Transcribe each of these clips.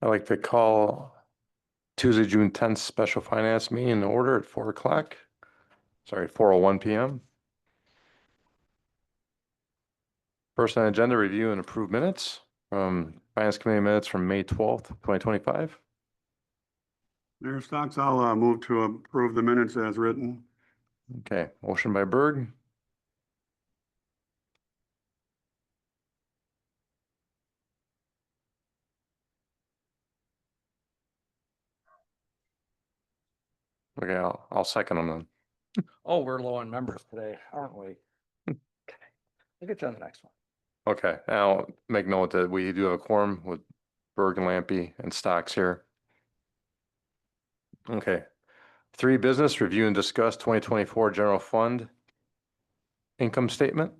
I'd like to call Tuesday, June 10th, special finance meeting in order at 4 o'clock. Sorry, 4:01 p.m. First on the agenda, review and approve minutes from Finance Committee minutes from May 12th, 2025. Mayor Stocks, I'll move to approve the minutes as written. Okay, motion by Berg. Okay, I'll second them then. Oh, we're low on members today, aren't we? Okay, we'll get you on the next one. Okay, I'll make note that we do have a quorum with Berg and Lampy and Stocks here. Okay. 3, business review and discuss 2024 general fund income statement.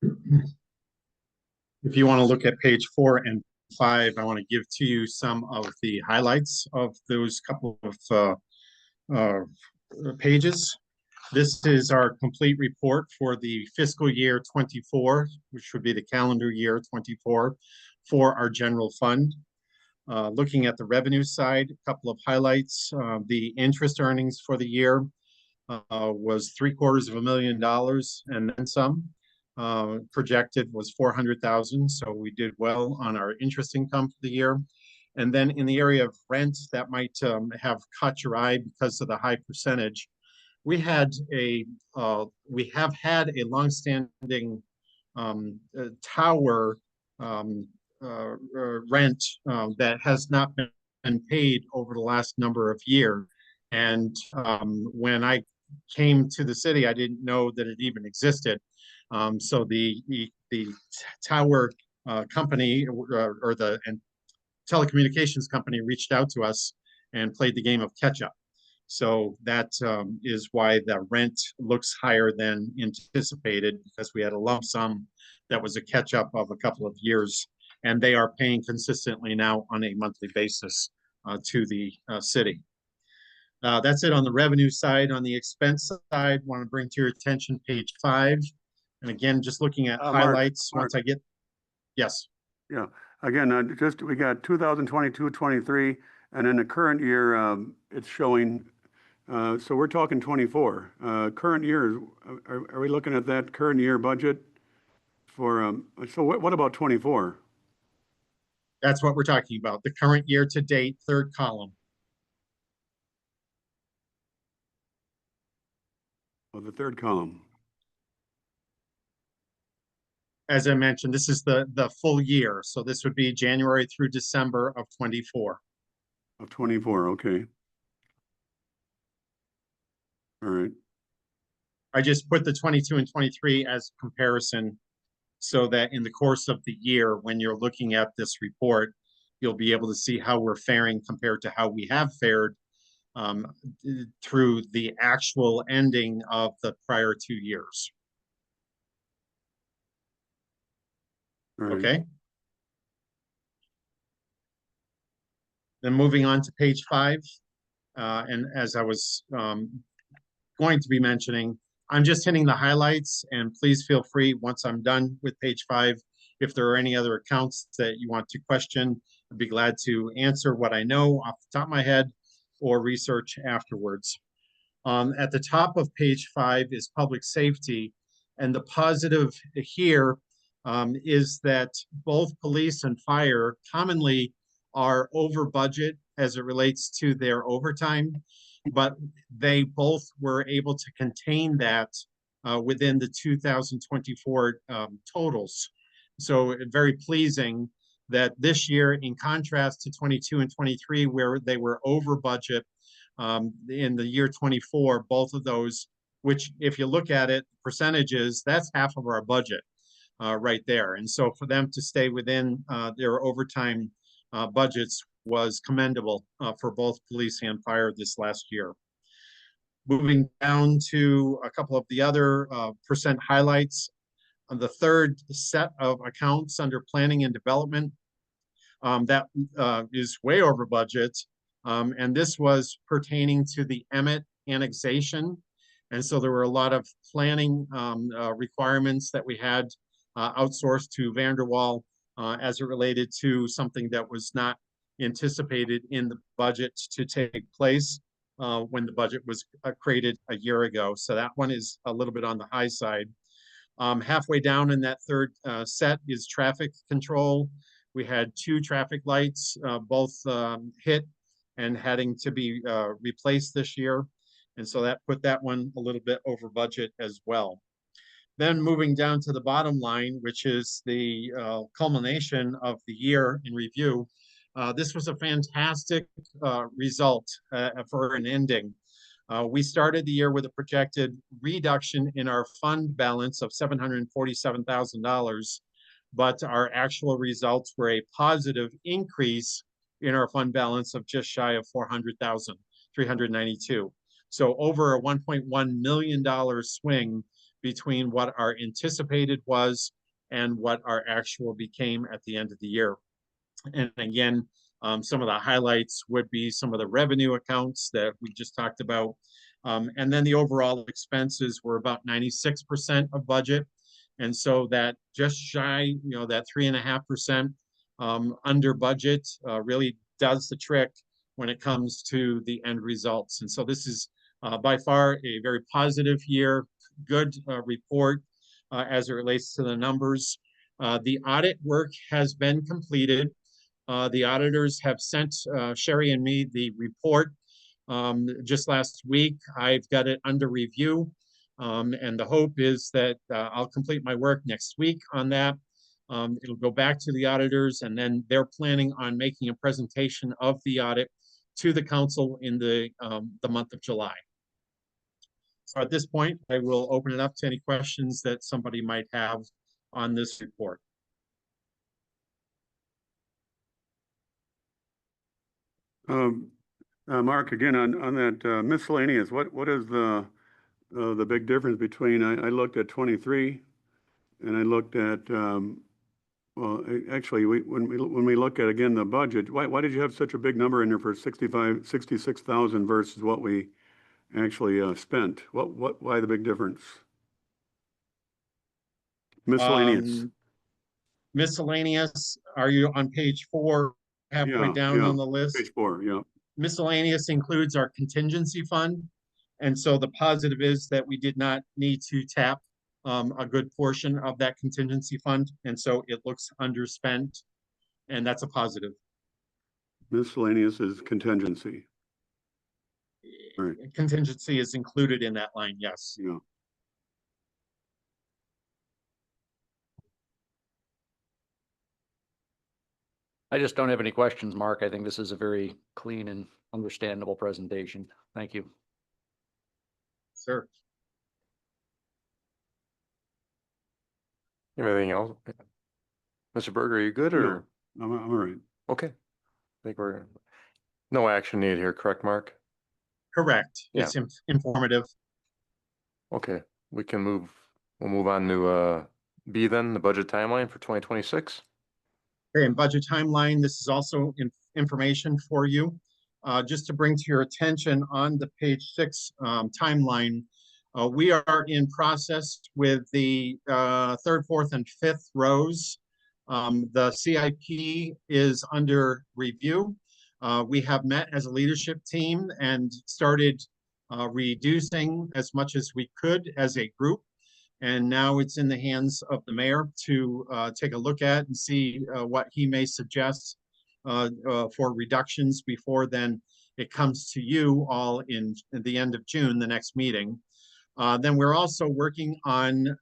If you want to look at page 4 and 5, I want to give to you some of the highlights of those couple of pages. This is our complete report for the fiscal year 24, which would be the calendar year 24 for our general fund. Looking at the revenue side, a couple of highlights. The interest earnings for the year was $750,000 and then some. Projected was 400,000, so we did well on our interest income for the year. And then in the area of rent, that might have caught your eye because of the high percentage. We have had a longstanding tower rent that has not been paid over the last number of years. And when I came to the city, I didn't know that it even existed. So the tower company or the telecommunications company reached out to us and played the game of catch up. So that is why the rent looks higher than anticipated, because we had a lump sum that was a catch up of a couple of years, and they are paying consistently now on a monthly basis to the city. That's it on the revenue side. On the expense side, want to bring to your attention page 5. And again, just looking at highlights. Mark. Once I get, yes. Yeah, again, we got 2022-23, and in the current year, it's showing, so we're talking 24. Current year, are we looking at that current year budget for, so what about 24? That's what we're talking about. The current year to date, third column. Oh, the third column. As I mentioned, this is the full year. So this would be January through December of 24. Of 24, okay. All right. I just put the 22 and 23 as comparison so that in the course of the year, when you're looking at this report, you'll be able to see how we're faring compared to how we have fared through the actual ending of the prior 2 years. All right. Okay. Then moving on to page 5. And as I was going to be mentioning, I'm just hitting the highlights, and please feel free once I'm done with page 5. If there are any other accounts that you want to question, I'd be glad to answer what I know off the top of my head or research afterwards. At the top of page 5 is public safety. And the positive here is that both police and fire commonly are over budget as it relates to their overtime, but they both were able to contain that within the 2024 totals. So very pleasing that this year, in contrast to 22 and 23, where they were over budget, in the year 24, both of those, which if you look at it, percentages, that's half of our budget right there. And so for them to stay within their overtime budgets was commendable for both police and fire this last year. Moving down to a couple of the other percent highlights. On the third set of accounts under planning and development, that is way over budget. And this was pertaining to the Emmett annexation. And so there were a lot of planning requirements that we had outsourced to Vanderwall. as it related to something that was not anticipated in the budget to take place when the budget was created a year ago. So that one is a little bit on the high side. Halfway down in that third set is traffic control. We had 2 traffic lights, both hit and having to be replaced this year. And so that put that one a little bit over budget as well. Then moving down to the bottom line, which is the culmination of the year in review. This was a fantastic result for an ending. We started the year with a projected reduction in our fund balance of $747,000, but our actual results were a positive increase in our fund balance of just shy of $400,000, $392,000. So over a $1.1 million swing between what our anticipated was and what our actual became at the end of the year. And again, some of the highlights would be some of the revenue accounts that we just talked about. And then the overall expenses were about 96% of budget. And so that just shy, that 3.5% under budget really does the trick when it comes to the end results. And so this is by far a very positive year, good report as it relates to the numbers. The audit work has been completed. The auditors have sent Sherry and me the report just last week. I've got it under review, and the hope is that I'll complete my work next week on that. It'll go back to the auditors, and then they're planning on making a presentation of the audit to the council in the month of July. So at this point, I will open it up to any questions that somebody might have on this report. Mark, again, on that miscellaneous, what is the big difference between, I looked at 23 and I looked at, well, actually, when we look at, again, the budget, why did you have such a big number in there for 66,000 versus what we actually spent? Why the big difference? Miscellaneous. Miscellaneous, are you on page 4, halfway down on the list? Page 4, yeah. Miscellaneous includes our contingency fund. And so the positive is that we did not need to tap a good portion of that contingency fund. And so it looks underspent, and that's a positive. Miscellaneous is contingency. Right. Contingency is included in that line, yes. Yeah. I just don't have any questions, Mark. I think this is a very clean and understandable presentation. Thank you. Sir. Anything else? Mr. Berger, are you good or? No, I'm all right. Okay. I think we're, no action needed here, correct, Mark? Correct. Yeah. It's informative. Okay, we'll move on to B then, the budget timeline for 2026. Okay, and budget timeline, this is also information for you. Just to bring to your attention on the page 6 timeline, we are in process with the 3rd, 4th, and 5th rows. The CIP is under review. We have met as a leadership team and started reducing as much as we could as a group. And now it's in the hands of the mayor to take a look at and see what he may suggest for reductions before then it comes to you all in the end of June, the next meeting. Then we're also working on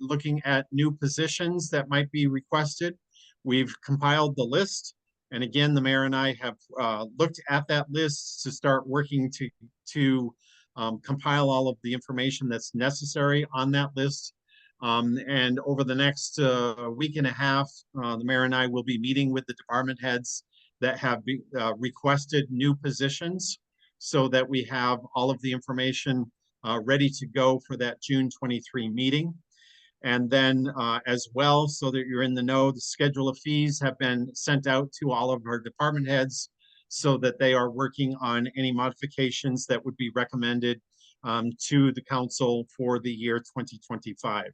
looking at new positions that might be requested. We've compiled the list. And again, the mayor and I have looked at that list to start working to compile all of the information that's necessary on that list. And over the next week and a half, the mayor and I will be meeting with the department heads that have requested new positions so that we have all of the information ready to go for that June 23 meeting. And then as well, so that you're in the know, the schedule of fees have been sent out to all of our department heads so that they are working on any modifications that would be recommended to the council for the year 2025.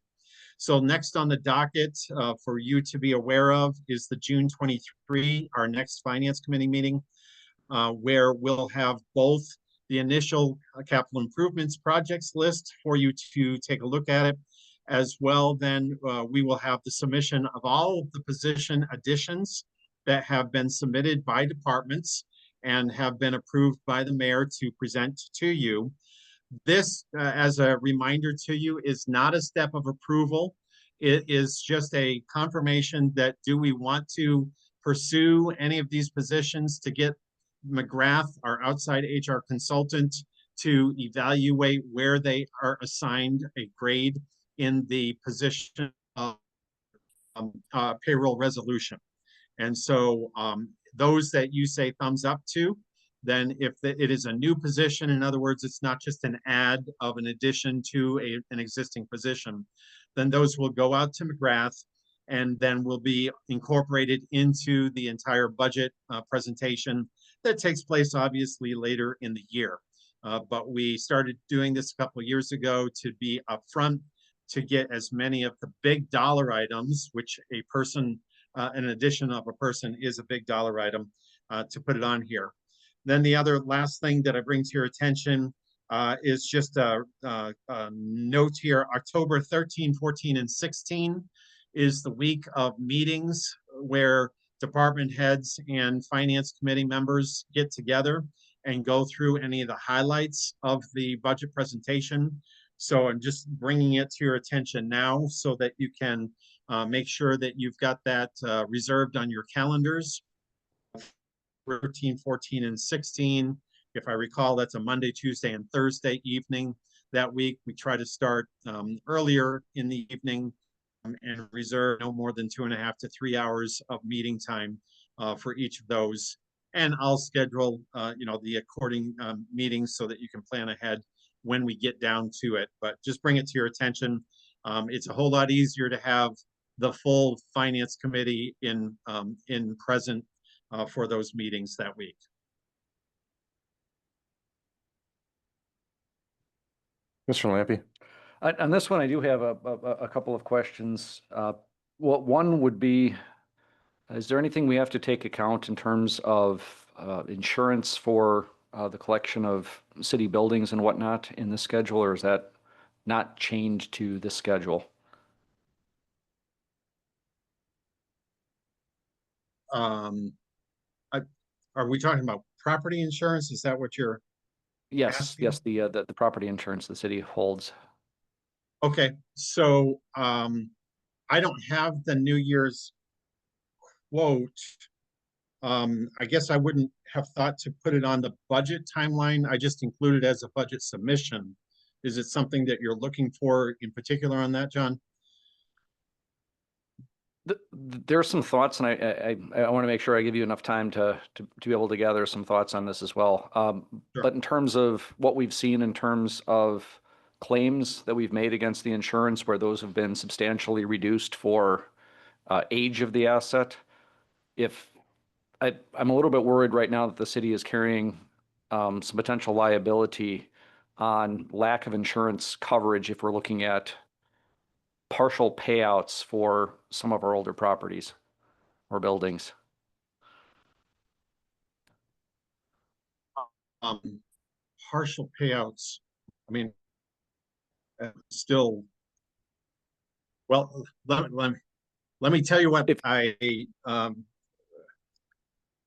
So next on the docket for you to be aware of is the June 23, our next Finance Committee meeting, where we'll have both the initial capital improvements projects list for you to take a look at it, as well. Then we will have the submission of all of the position additions that have been submitted by departments and have been approved by the mayor to present to you. This, as a reminder to you, is not a step of approval. It is just a confirmation that do we want to pursue any of these positions to get McGrath, our outside HR consultant, to evaluate where they are assigned a grade in the position of payroll resolution. And so those that you say thumbs up to, then if it is a new position, in other words, it's not just an add of an addition to an existing position, then those will go out to McGrath and then will be incorporated into the entire budget presentation that takes place obviously later in the year. But we started doing this a couple of years ago to be upfront, to get as many of the big dollar items, which a person, an addition of a person is a big dollar item, to put it on here. Then the other last thing that I bring to your attention is just a note here. October 13, 14, and 16 is the week of meetings where department heads and finance committee members get together and go through any of the highlights of the budget presentation. So I'm just bringing it to your attention now so that you can make sure that you've got that reserved on your calendars. 13, 14, and 16. If I recall, that's a Monday, Tuesday, and Thursday evening. That week, we try to start earlier in the evening and reserve no more than 2.5 to 3 hours of meeting time for each of those. And I'll schedule, the according meetings so that you can plan ahead when we get down to it. But just bring it to your attention. It's a whole lot easier to have the full finance committee in present for those meetings that week. Mr. Lampy? On this one, I do have a couple of questions. One would be, is there anything we have to take account in terms of insurance for the collection of city buildings and whatnot in the schedule, or is that not changed to the schedule? Are we talking about property insurance? Is that what you're Yes, asking? yes, the property insurance the city holds. Okay, so I don't have the New Year's quote. I guess I wouldn't have thought to put it on the budget timeline. I just included it as a budget submission. Is it something that you're looking for in particular on that, John? There are some thoughts, and I want to make sure I give you enough time to be able to gather some thoughts on this as well. Sure. But in terms of what we've seen in terms of claims that we've made against the insurance, where those have been substantially reduced for age of the asset, I'm a little bit worried right now that the city is carrying some potential liability on lack of insurance coverage if we're looking at partial payouts for some of our older properties or buildings. Partial payouts, I mean, still, well, let me tell you what I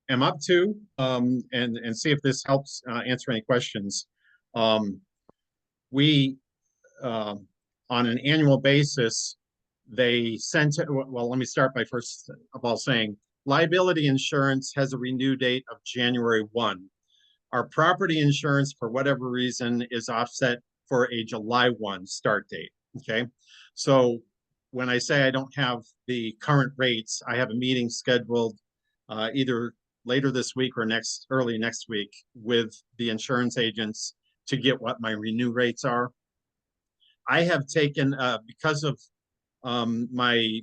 am up to, and see if this helps answer any questions. We on an annual basis, they sent it, well, let me start by first of all saying liability insurance has a renew date of January 1. Our property insurance, for whatever reason, is offset for a July 1 start date. Okay. So when I say I don't have the current rates, I have a meeting scheduled either later this week or early next week with the insurance agents to get what my renew rates are. I have taken, because of my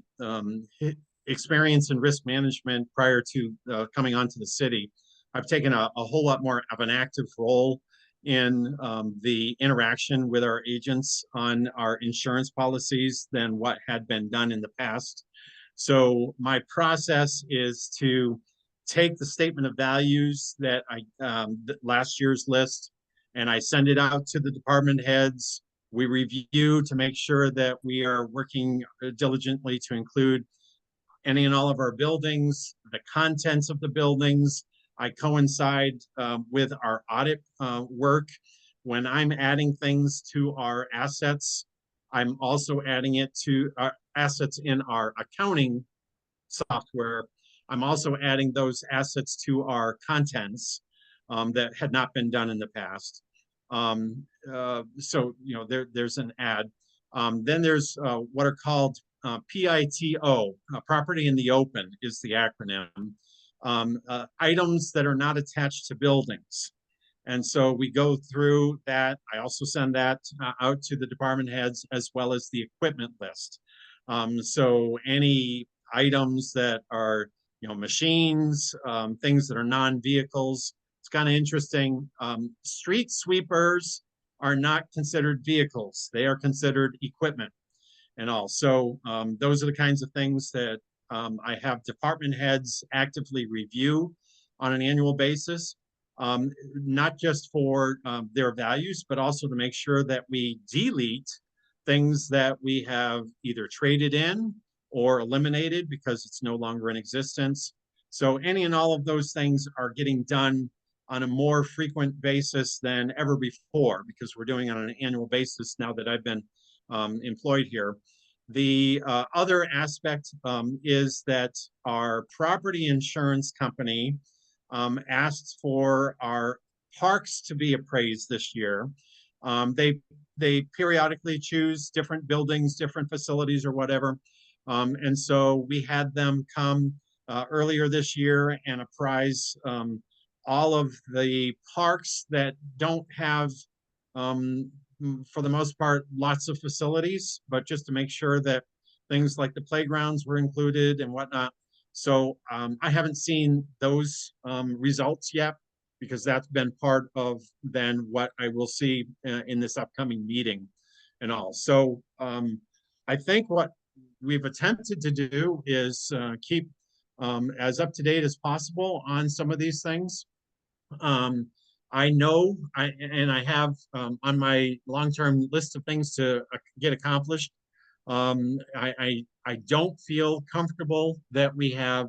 experience in risk management prior to coming onto the city, I've taken a whole lot more of an active role in the interaction with our agents on our insurance policies than what had been done in the past. So my process is to take the statement of values that last year's list, and I send it out to the department heads. We review to make sure that we are working diligently to include any and all of our buildings, the contents of the buildings. I coincide with our audit work. When I'm adding things to our assets, I'm also adding it to our assets in our accounting software. I'm also adding those assets to our contents that had not been done in the past. So, you know, there's an add. Then there's what are called PITO, property in the open is the acronym. Items that are not attached to buildings. And so we go through that. I also send that out to the department heads as well as the equipment list. So any items that are, you know, machines, things that are non-vehicles. It's kind of interesting. Street sweepers are not considered vehicles. They are considered equipment and all. So those are the kinds of things that I have department heads actively review on an annual basis, not just for their values, but also to make sure that we delete things that we have either traded in or eliminated because it's no longer in existence. So any and all of those things are getting done on a more frequent basis than ever before because we're doing it on an annual basis now that I've been employed here. The other aspect is that our property insurance company asked for our parks to be appraised this year. They periodically choose different buildings, different facilities or whatever. And so we had them come earlier this year and apprise all of the parks that don't have, for the most part, lots of facilities, but just to make sure that things like the playgrounds were included and whatnot. So I haven't seen those results yet because that's been part of then what I will see in this upcoming meeting and all. So I think what we've attempted to do is keep as up to date as possible on some of these things. I know, I have on my long-term list of things to get accomplished. I don't feel comfortable that we have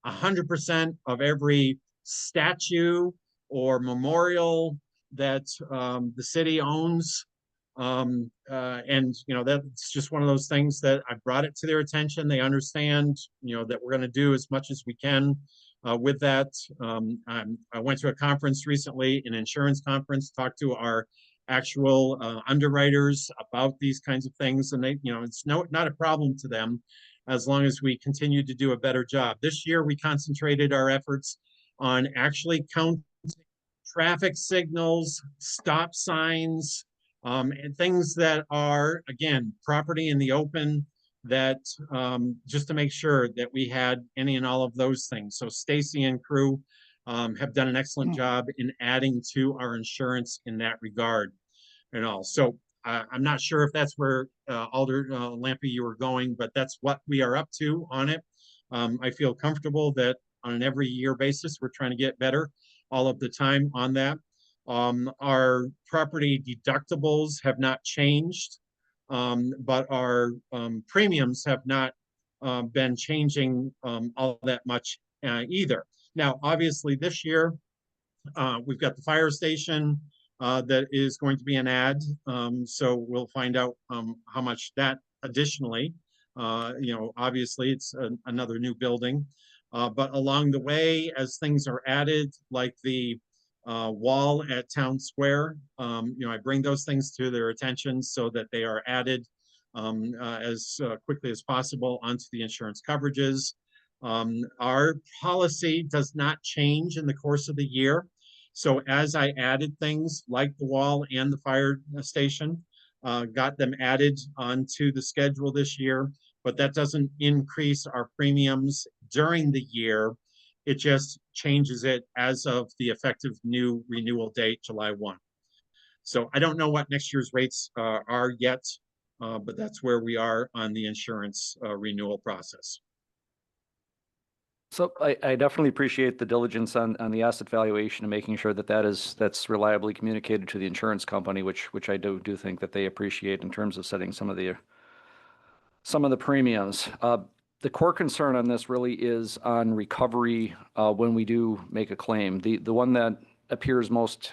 100% of every statue or memorial that the city owns. And you know, that's just one of those things that I brought it to their attention. They understand, you know, that we're going to do as much as we can with that. I went to a conference recently, an insurance conference, talked to our actual underwriters about these kinds of things, and they, you know, it's not a problem to them as long as we continue to do a better job. This year, we concentrated our efforts on actually counting traffic signals, stop signs, and things that are, again, property in the open, that just to make sure that we had any and all of those things. So Stacy and crew have done an excellent job in adding to our insurance in that regard and all. So I'm not sure if that's where Alder Lampe you were going, but that's what we are up to on it. I feel comfortable that on an every year basis, we're trying to get better all of the time on that. Our property deductibles have not changed, but our premiums have not been changing all that much either. Now, obviously, this year, we've got the fire station that is going to be an add. So we'll find out how much that additionally, you know, obviously it's another new building. But along the way, as things are added, like the wall at Town Square, you know, I bring those things to their attention so that they are added as quickly as possible onto the insurance coverages. Our policy does not change in the course of the year. So as I added things like the wall and the fire station, got them added onto the schedule this year, but that doesn't increase our premiums during the year. It just changes it as of the effective new renewal date, July 1. So I don't know what next year's rates are yet, but that's where we are on the insurance renewal process. So I definitely appreciate the diligence on the asset valuation and making sure that that's reliably communicated to the insurance company, which I do think that they appreciate in terms of setting some of the premiums. The core concern on this really is on recovery when we do make a claim. The one that appears most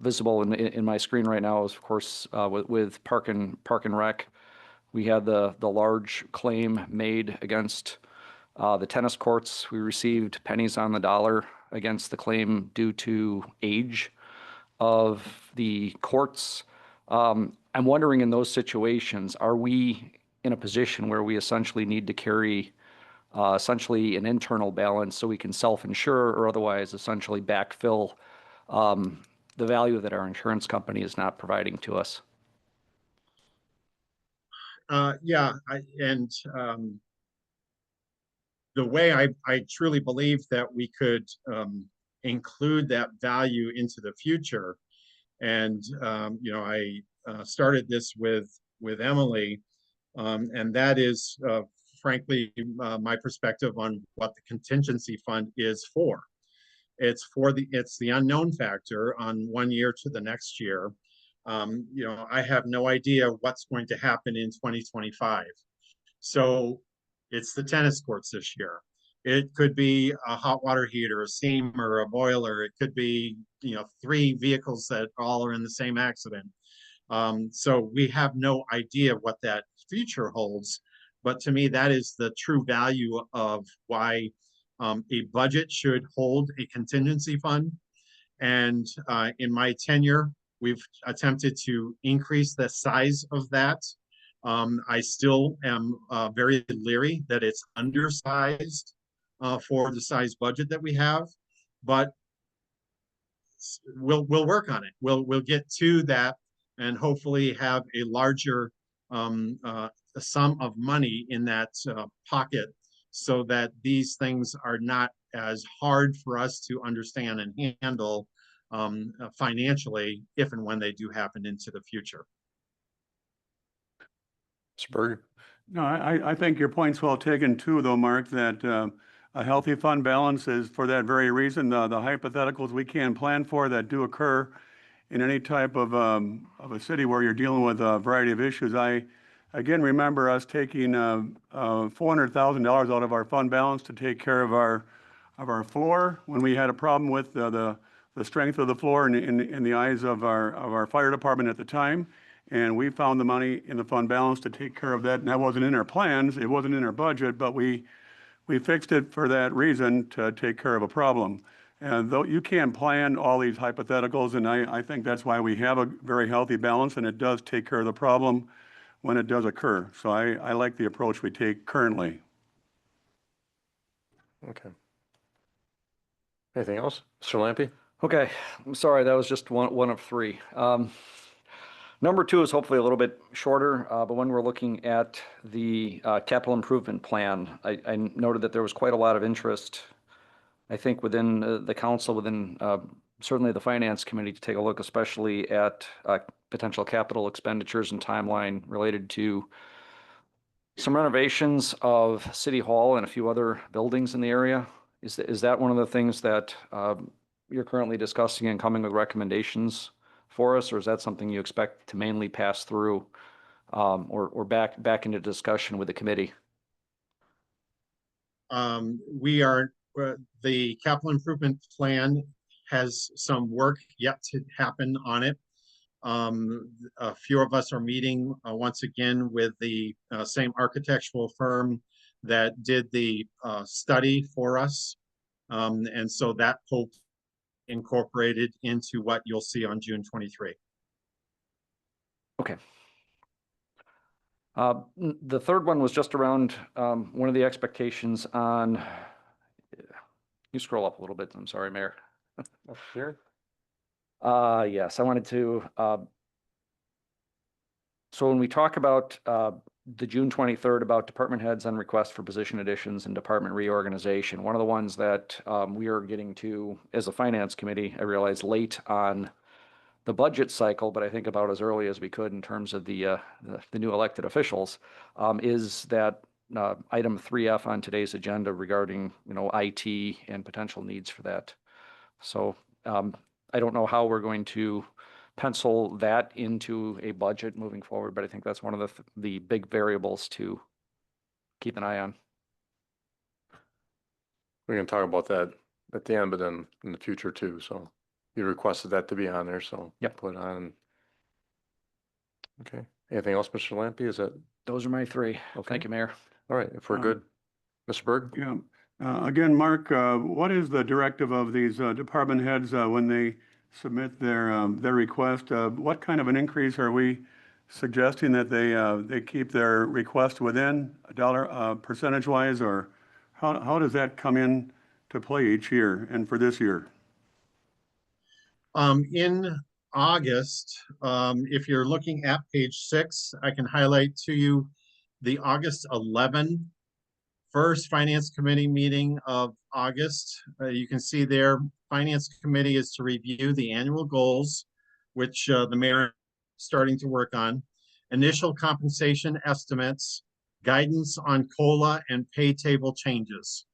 visible in my screen right now is, of course, with Park and Rec. We had the large claim made against the tennis courts. We received pennies on the dollar against the claim due to age of the courts. I'm wondering, in those situations, are we in a position where we essentially need to carry essentially an internal balance so we can self-insure, or otherwise essentially backfill the value that our insurance company is not providing to us? Yeah, the way I truly believe that we could include that value into the future. And I started this with Emily, and that is frankly my perspective on what the contingency fund is for. It's the unknown factor on 1 year to the next year. I have no idea what's going to happen in 2025. So it's the tennis courts this year. It could be a hot water heater, a steamer, a boiler. It could be, 3 vehicles that all are in the same accident. So we have no idea what that future holds. But to me, that is the true value of why a budget should hold a contingency fund. And in my tenure, we've attempted to increase the size of that. I still am very leery that it's undersized for the size budget that we have, but we'll work on it. We'll get to that and hopefully have a larger sum of money in that pocket, so that these things are not as hard for us to understand and handle financially if and when they do happen into the future. Mr. Berger? No, I think your point's well taken too, though, Mark, that a healthy fund balance is for that very reason. The hypotheticals we can plan for that do occur in any type of a city where you're dealing with a variety of issues. I, again, remember us taking $400,000 out of our fund balance to take care of our floor when we had a problem with the strength of the floor in the eyes of our fire department at the time. And we found the money in the fund balance to take care of that. And that wasn't in our plans, it wasn't in our budget, but we fixed it for that reason, to take care of a problem. And though you can't plan all these hypotheticals, and I think that's why we have a very healthy balance, and it does take care of the problem when it does occur. So I like the approach we take currently. Okay. Anything else? Mr. Lampe? Okay, I'm sorry, that was just one of 3. Number 2 is hopefully a little bit shorter, but when we're looking at the capital improvement plan, I noted that there was quite a lot of interest, I think, within the council, within certainly the finance committee, to take a look especially at potential capital expenditures and timeline related to some renovations of City Hall and a few other buildings in the area. Is that one of the things that you're currently discussing and coming with recommendations for us, or is that something you expect to mainly pass through or back into discussion with the committee? The capital improvement plan has some work yet to happen on it. A few of us are meeting once again with the same architectural firm that did the study for us. And so that hope incorporated into what you'll see on June 23. Okay. The third one was just around one of the expectations on, you scroll up a little bit, I'm sorry, Mayor. Up here? Yes, I wanted to, so when we talk about the June 23rd about department heads and requests for position additions and department reorganization, one of the ones that we are getting to as a finance committee, I realize late on the budget cycle, but I think about as early as we could in terms of the new elected officials, is that item 3F on today's agenda regarding, IT and potential needs for that. So I don't know how we're going to pencil that into a budget moving forward, but I think that's one of the big variables to keep an eye on. We're gonna talk about that at the end, but then in the future too, so you requested that to be on there, so. Yep. Put on. Okay, anything else, Mr. Lampy, is that, Those are my three. Okay. Thank you, Mayor. all right, if we're Um, good? Mr. Berg? Yeah. Again, Mark, what is the directive of these department heads when they submit their request? What kind of an increase are we suggesting that they keep their request within a dollar percentage-wise, or how does that come in to play each year and for this year? In August, if you're looking at page 6, I can highlight to you the August 11 first Finance Committee meeting of August. You can see there, Finance Committee is to review the annual goals, which the mayor is starting to work on, initial compensation estimates, guidance on COLA and pay table changes.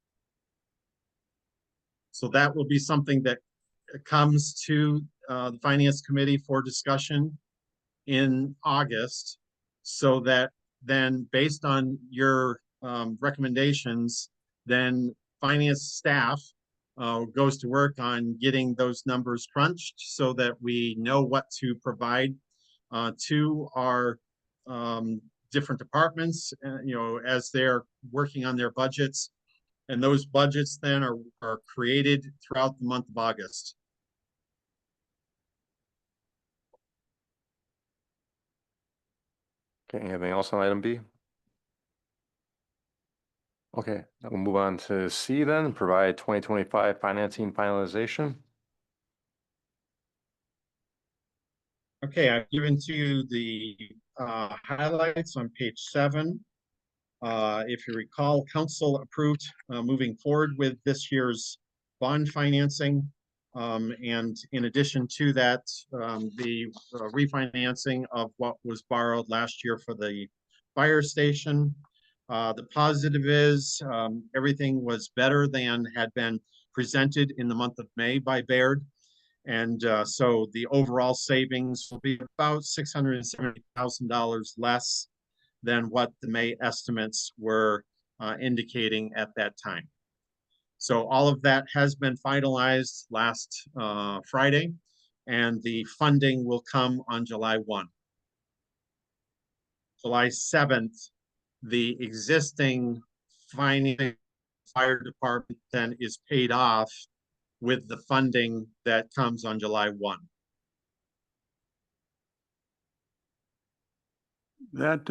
So that will be something that comes to the Finance Committee for discussion in August, so that then, based on your recommendations, then finance staff goes to work on getting those numbers crunched so that we know what to provide to our different departments, as they're working on their budgets. And those budgets then are created throughout the month of August. Okay, anything else on item B? Okay, we'll move on to C then, provide 2025 financing finalization. Okay, I've given to you the highlights on page 7. If you recall, council approved moving forward with this year's bond financing. And in addition to that, the refinancing of what was borrowed last year for the fire station. The positive is everything was better than had been presented in the month of May by Baird. And so the overall savings will be about $670,000 less than what the May estimates were indicating at that time. So all of that has been finalized last Friday, and the funding will come on July 1. July 7th, the existing fire department then is paid off with the funding that comes on July 1. That,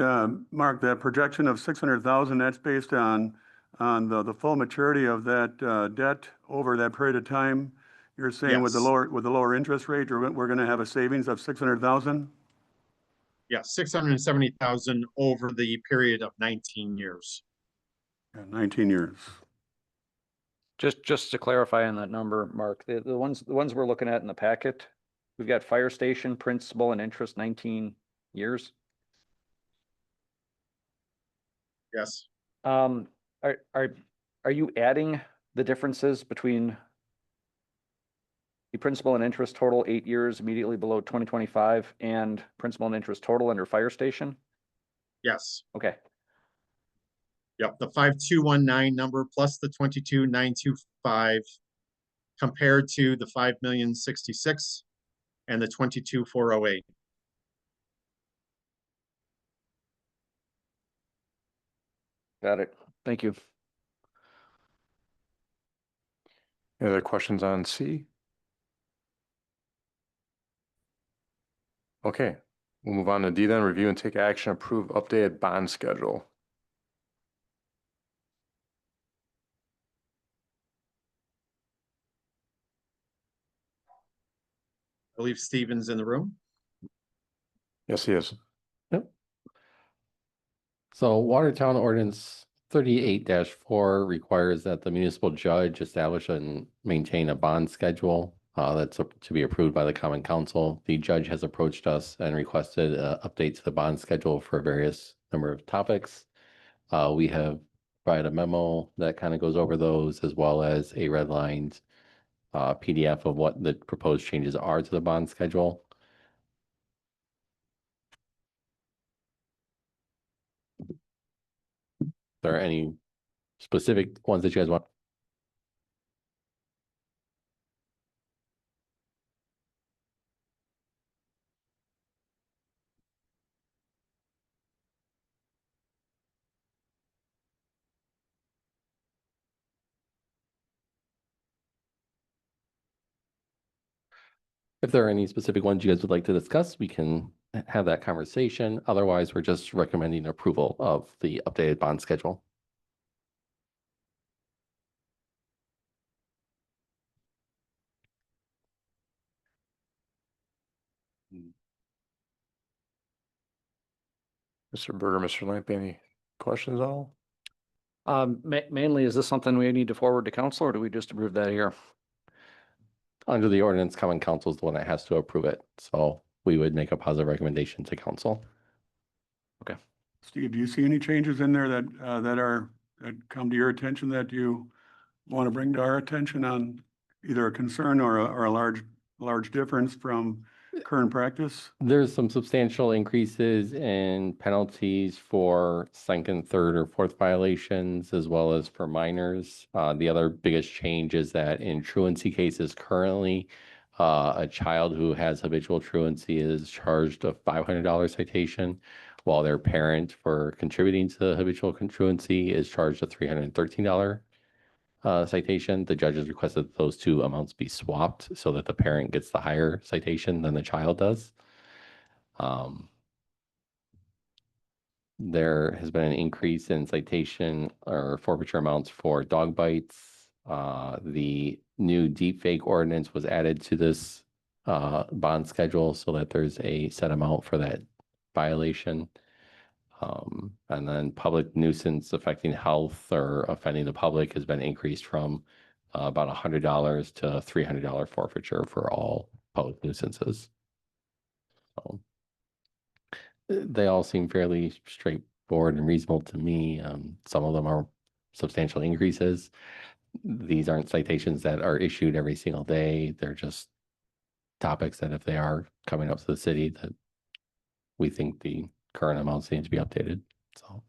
Mark, that projection of 600,000, that's based on the full maturity of that debt over that period of time. You're saying with the Yes. lower interest rate, we're going to have a savings of 600,000? Yeah, 670,000 over the period of 19 years. 19 years. Just to clarify on that number, Mark, the ones we're looking at in the packet, we've got fire station, principal and interest 19 years. Yes. Are you adding the differences between the principal and interest total 8 years immediately below 2025 and principal and interest total under fire station? Yes. Okay. Yep, the 5219 number plus the 22,925 compared to the 5,066,000 and the 22,408. Got it. Thank you. Any other questions on C? Okay, we'll move on to D then, review and take action, approve updated bond schedule. I believe Steven's in the room. Yes, he is. So Watertown Ordinance 38-4 requires that the municipal judge establish and maintain a bond schedule that's to be approved by the Common Council. The judge has approached us and requested an update to the bond schedule for various number of topics. We have provided a memo that kind of goes over those, as well as a redlined PDF of what the proposed changes are to the bond schedule. There are any specific ones that you guys want? If there are any specific ones you guys would like to discuss, we can have that conversation. Otherwise, we're just recommending approval of the updated bond schedule. Mr. Berger, Mr. Lamp, any questions at all? Mainly, is this something we need to forward to council, or do we just approve that here? Under the ordinance, Common Council is the one that has to approve it. So we would make a positive recommendation to council. Steve, do you see any changes in there that, that come to your attention that you want to bring to our attention on either a concern or a large difference from current practice? There's some substantial increases in penalties for second, third, or fourth violations, as well as for minors. The other biggest change is that in truancy cases currently, a child who has habitual truancy is charged a $500 citation, while their parent for contributing to the habitual truancy is charged a $313 citation. The judges requested that those two amounts be swapped so that the parent gets the higher citation than the child does. There has been an increase in citation or forfeiture amounts for dog bites. The new deepfake ordinance was added to this bond schedule so that there's a set amount for that violation. And then public nuisance affecting health or offending the public has been increased from about $100 to $300 forfeiture for all public nuisances. So they all seem fairly straightforward and reasonable to me. Some of them are substantial increases. These aren't citations that are issued every single day. They're just topics that if they are coming up to the city, that we think the current amounts need to be updated. So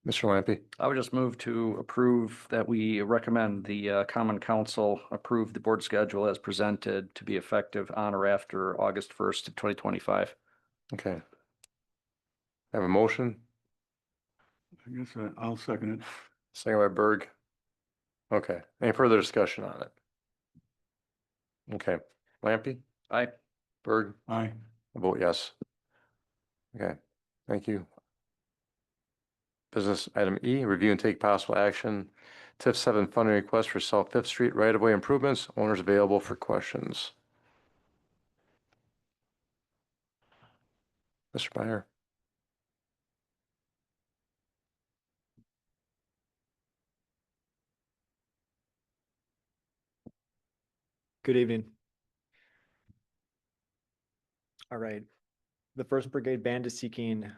Mr. Lampy? I would just move to approve that we recommend the Common Council approve the board schedule as presented to be effective on or after August 1st of 2025. Okay. Have a motion, I guess I'll second it. second by Berg. Okay, any further discussion on it? Okay, Lampy, Aye. Berg, Aye. I vote yes. Okay, thank you. Business item E, review and take possible action. TIF 7 funding request for South Fifth Street right-of-way improvements. Owners available for questions. Mr. Meyer. Good evening. All right. The First Brigade Band is seeking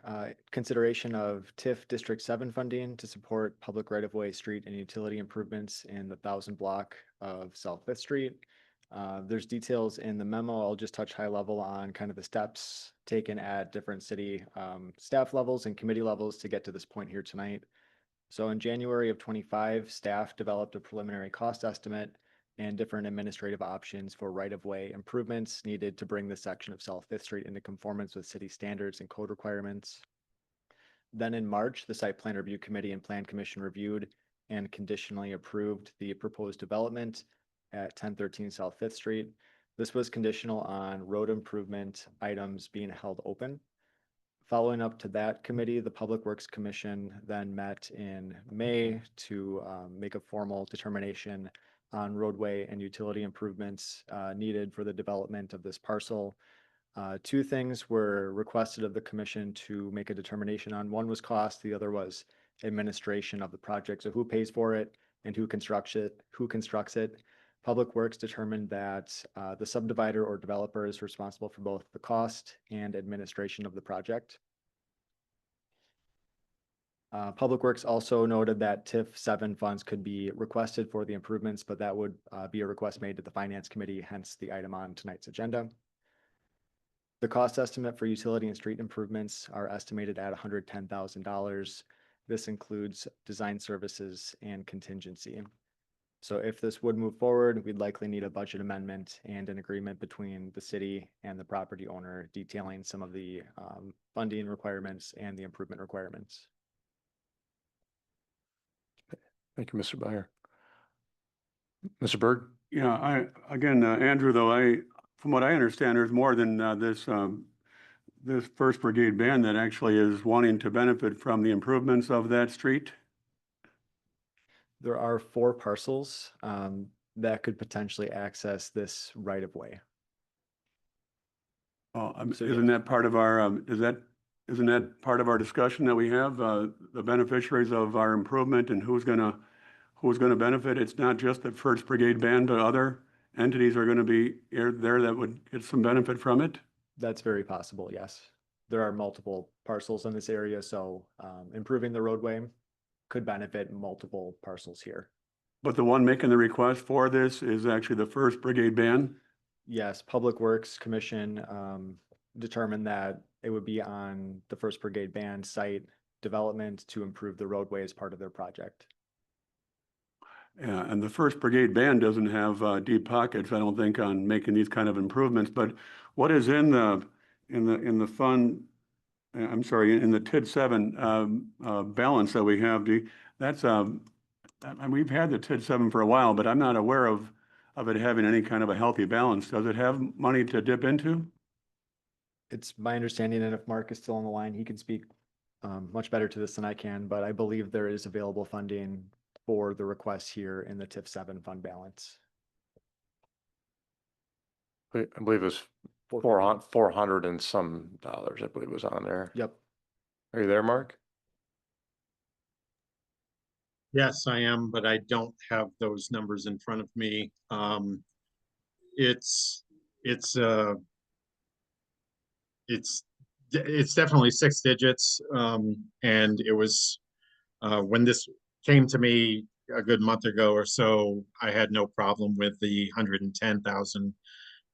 consideration of TIF District 7 funding to support public right-of-way, street, and utility improvements in the 1000 block of South Fifth Street. There's details in the memo. I'll just touch high level on kind of the steps taken at different city staff levels and committee levels to get to this point here tonight. So in January of 25, staff developed a preliminary cost estimate and different administrative options for right-of-way improvements needed to bring this section of South Fifth Street into conformance with city standards and code requirements. Then in March, the Site Plan Review Committee and Plan Commission reviewed and conditionally approved the proposed development at 1013 South Fifth Street. This was conditional on road improvement items being held open. Following up to that committee, the Public Works Commission then met in May to make a formal determination on roadway and utility improvements needed for the development of this parcel. Two things were requested of the commission to make a determination on. One was cost, the other was administration of the project. So who pays for it and who constructs it. Public Works determined that the subdivider or developer is responsible for both the cost and administration of the project. Public Works also noted that TIF 7 funds could be requested for the improvements, but that would be a request made to the Finance Committee, hence the item on tonight's agenda. The cost estimate for utility and street improvements are estimated at $110,000. This includes design services and contingency. So if this would move forward, we'd likely need a budget amendment and an agreement between the city and the property owner detailing some of the funding requirements and the improvement requirements. Thank you, Mr. Byer. Mr. Berg? Yeah, Andrew, though, from what I understand, there's more than this First Brigade Band that actually is wanting to benefit from the improvements of that street. There are 4 parcels that could potentially access this right of way. Oh, So, isn't that part of our, isn't that part of our discussion that we have, the beneficiaries of our improvement and who's gonna benefit? It's not just the First Brigade Band, but other entities are gonna be there that would get some benefit from it? That's very possible, yes. There are multiple parcels in this area, so improving the roadway could benefit multiple parcels here. But the one making the request for this is actually the First Brigade Band? Yes, Public Works Commission determined that it would be on the First Brigade Band site development to improve the roadway as part of their project. Yeah, and the First Brigade Band doesn't have deep pockets, I don't think, on making these kind of improvements, but what is in the fund, I'm sorry, in the TID 7 balance that we have, we've had the TID 7 for a while, but I'm not aware of it having any kind of a healthy balance. Does it have money to dip into? It's my understanding, and if Mark is still on the line, he can speak much better to this than I can, but I believe there is available funding for the request here in the TIF 7 fund balance. I believe it was 400 and some dollars, I believe was on there. Yep. Are you there, Mark? Yes, I am, but I don't have those numbers in front of me. It's definitely 6 digits. And it was, when this came to me a good month ago or so, I had no problem with the 110,000.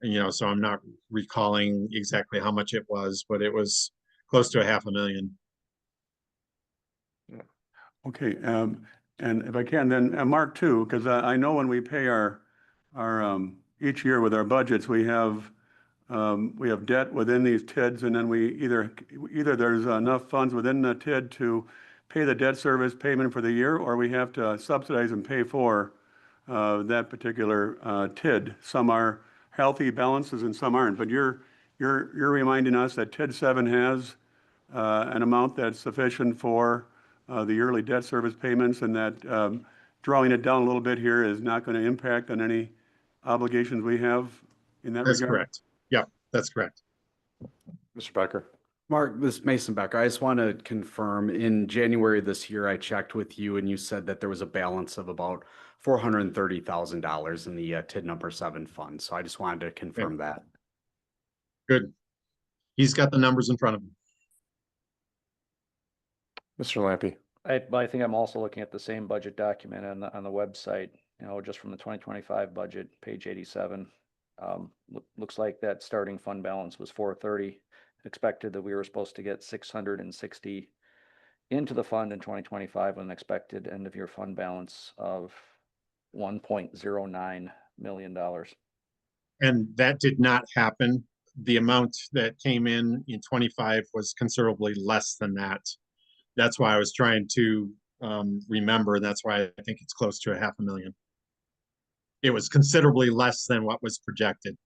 And, so I'm not recalling exactly how much it was, but it was close to $500,000. Okay, and if I can, then Mark too, because I know when we pay our each year with our budgets, we have debt within these TIDs, and then we either there's enough funds within the TID to pay the debt service payment for the year, or we have to subsidize and pay for that particular TID. Some are healthy balances and some aren't, but you're reminding us that TID 7 has an amount that's sufficient for the yearly debt service payments, and that drawing it down a little bit here is not going to impact on any obligations we have in that regard? That's correct. Yeah, that's correct. Mr. Becker? Mark, this is Mason Becker. I just want to confirm, in January this year, I checked with you and you said that there was a balance of about $430,000 in the TID number 7 fund. So I just wanted to confirm that. Good. He's got the numbers in front of him. Mr. Lampy? I think I'm also looking at the same budget document on the website, just from the 2025 budget, page 87. Looks like that starting fund balance was 430. Expected that we were supposed to get 660 into the fund in 2025 with an expected end of year fund balance of $1.09 million. And that did not happen. The amount that came in 25 was considerably less than that. That's why I was trying to remember. That's why I think it's close to $500,000. It was considerably less than what was projected.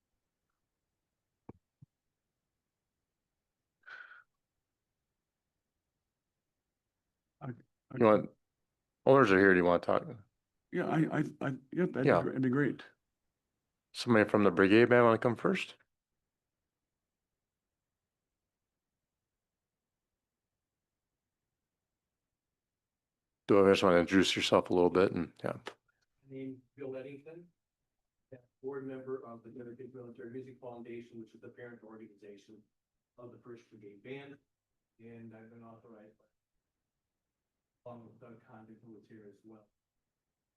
You want, owners are here, do you want to talk? Yeah, yep, Yeah. that'd be great. Somebody from the brigade band want to come first? Do I just want to introduce yourself a little bit and, yeah. Name Bill Eddington, board member of the Connecticut Military Music Foundation, which is the parent organization of the First Brigade Band. And I've been authorized along with Doug Condon, who is here as well,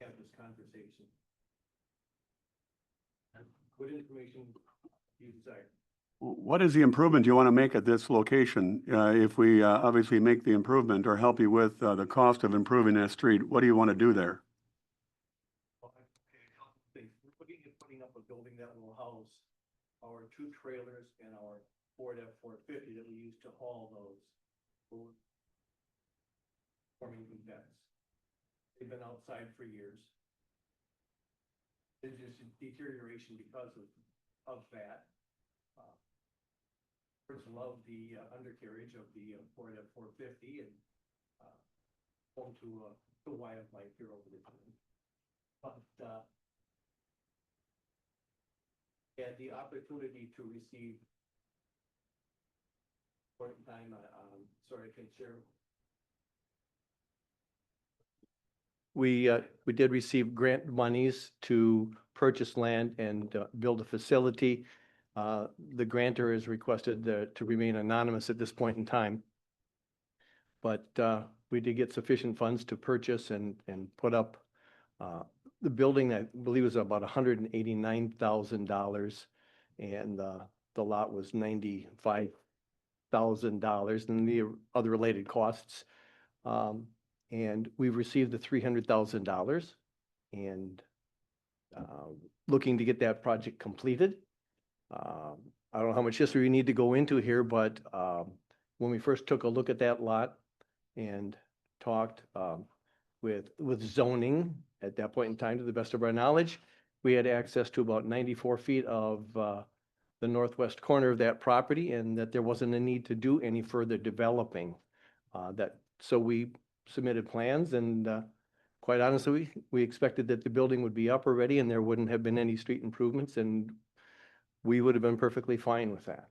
to have this conversation. And what information you desire? What is the improvement you want to make at this location? If we obviously make the improvement or help you with the cost of improving that street, what do you want to do there? Well, okay, a couple of things. We're looking at putting up a building that will house our 2 trailers and our Ford F-450 that we use to haul those forming events. They've been outside for years. There's just deterioration because of that. First, love the undercarriage of the Ford F-450 and home to a wildlife here over the time. But had the opportunity to receive point in time, sorry, I can share. We did receive grant monies to purchase land and build a facility. The grantor is requested to remain anonymous at this point in time. But we did get sufficient funds to purchase and put up the building. I believe was about $189,000, and the lot was $95,000, and the other related costs. And we've received the $300,000 and looking to get that project completed. I don't know how much history we need to go into here, but when we first took a look at that lot and talked with zoning at that point in time, to the best of our knowledge, we had access to about 94 feet of the northwest corner of that property, and that there wasn't a need to do any further developing. So we submitted plans, and quite honestly, we expected that the building would be up already and there wouldn't have been any street improvements, and we would have been perfectly fine with that.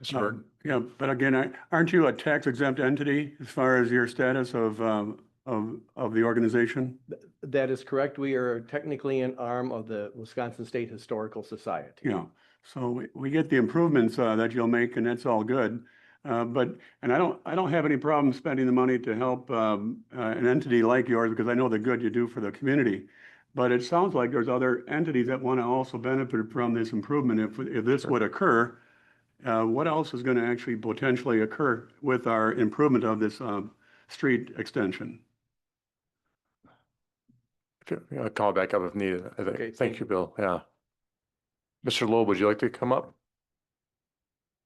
Mr. Hurd? Yeah, but again, aren't you a tax exempt entity as far as your status of the organization? That is correct. We are technically an arm of the Wisconsin State Historical Society. Yeah, so we get the improvements that you'll make, and that's all good. And I don't have any problem spending the money to help an entity like yours, because I know the good you do for the community. But it sounds like there's other entities that want to also benefit from this improvement. If this would occur, what else is going to actually potentially occur with our improvement of this street extension? I'll call back up if needed. I think. Okay, Thank you, Bill. Yeah. Mr. Loeb, would you like to come up?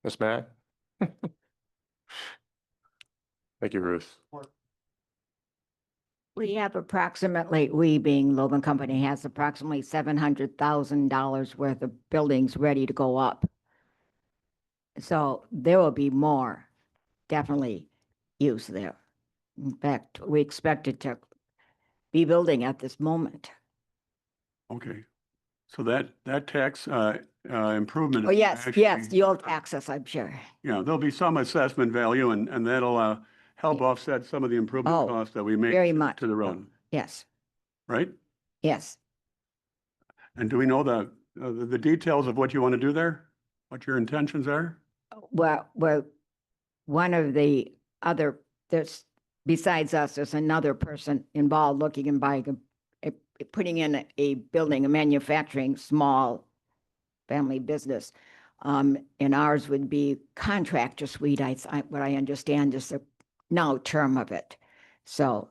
Ms. Mack? Thank you, Ruth. We have approximately, we being Loeb and Company has approximately $700,000 worth of buildings ready to go up. So there will be more, definitely, use there. In fact, we expect it to be building at this moment. Okay, so that tax improvement. Oh, is yes, actually- yes, you'll tax us, I'm sure. Yeah, there'll be some assessment value, and that'll help offset some of the improvement Oh, costs that we make very much. to the road, Yes, right? yes. And do we know the details of what you want to do there? What your intentions are? Well, one of the other, besides us, there's another person involved looking and buying, putting in a building, a manufacturing, small family business. And ours would be contractor suite, what I understand is the now term of it. So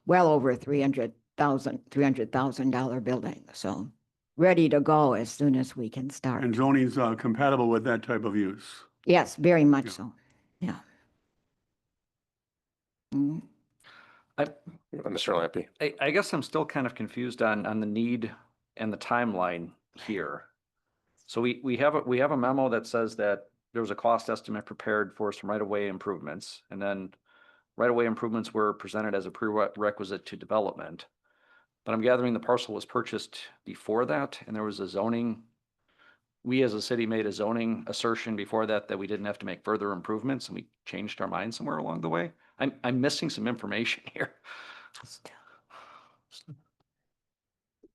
well over $300,000 building. So ready to go as soon as we can start. And zoning's compatible with that type of use? Yes, very much Yeah. so. Yeah. Mhm. Mr. Lampy? I guess I'm still kind of confused on the need and the timeline here. So we have a memo that says that there was a cost estimate prepared for some right-of-way improvements, and then right-of-way improvements were presented as a prerequisite to development. But I'm gathering the parcel was purchased before that, and there was a zoning we as a city made a zoning assertion before that, that we didn't have to make further improvements and we changed our mind somewhere along the way. I'm missing some information here.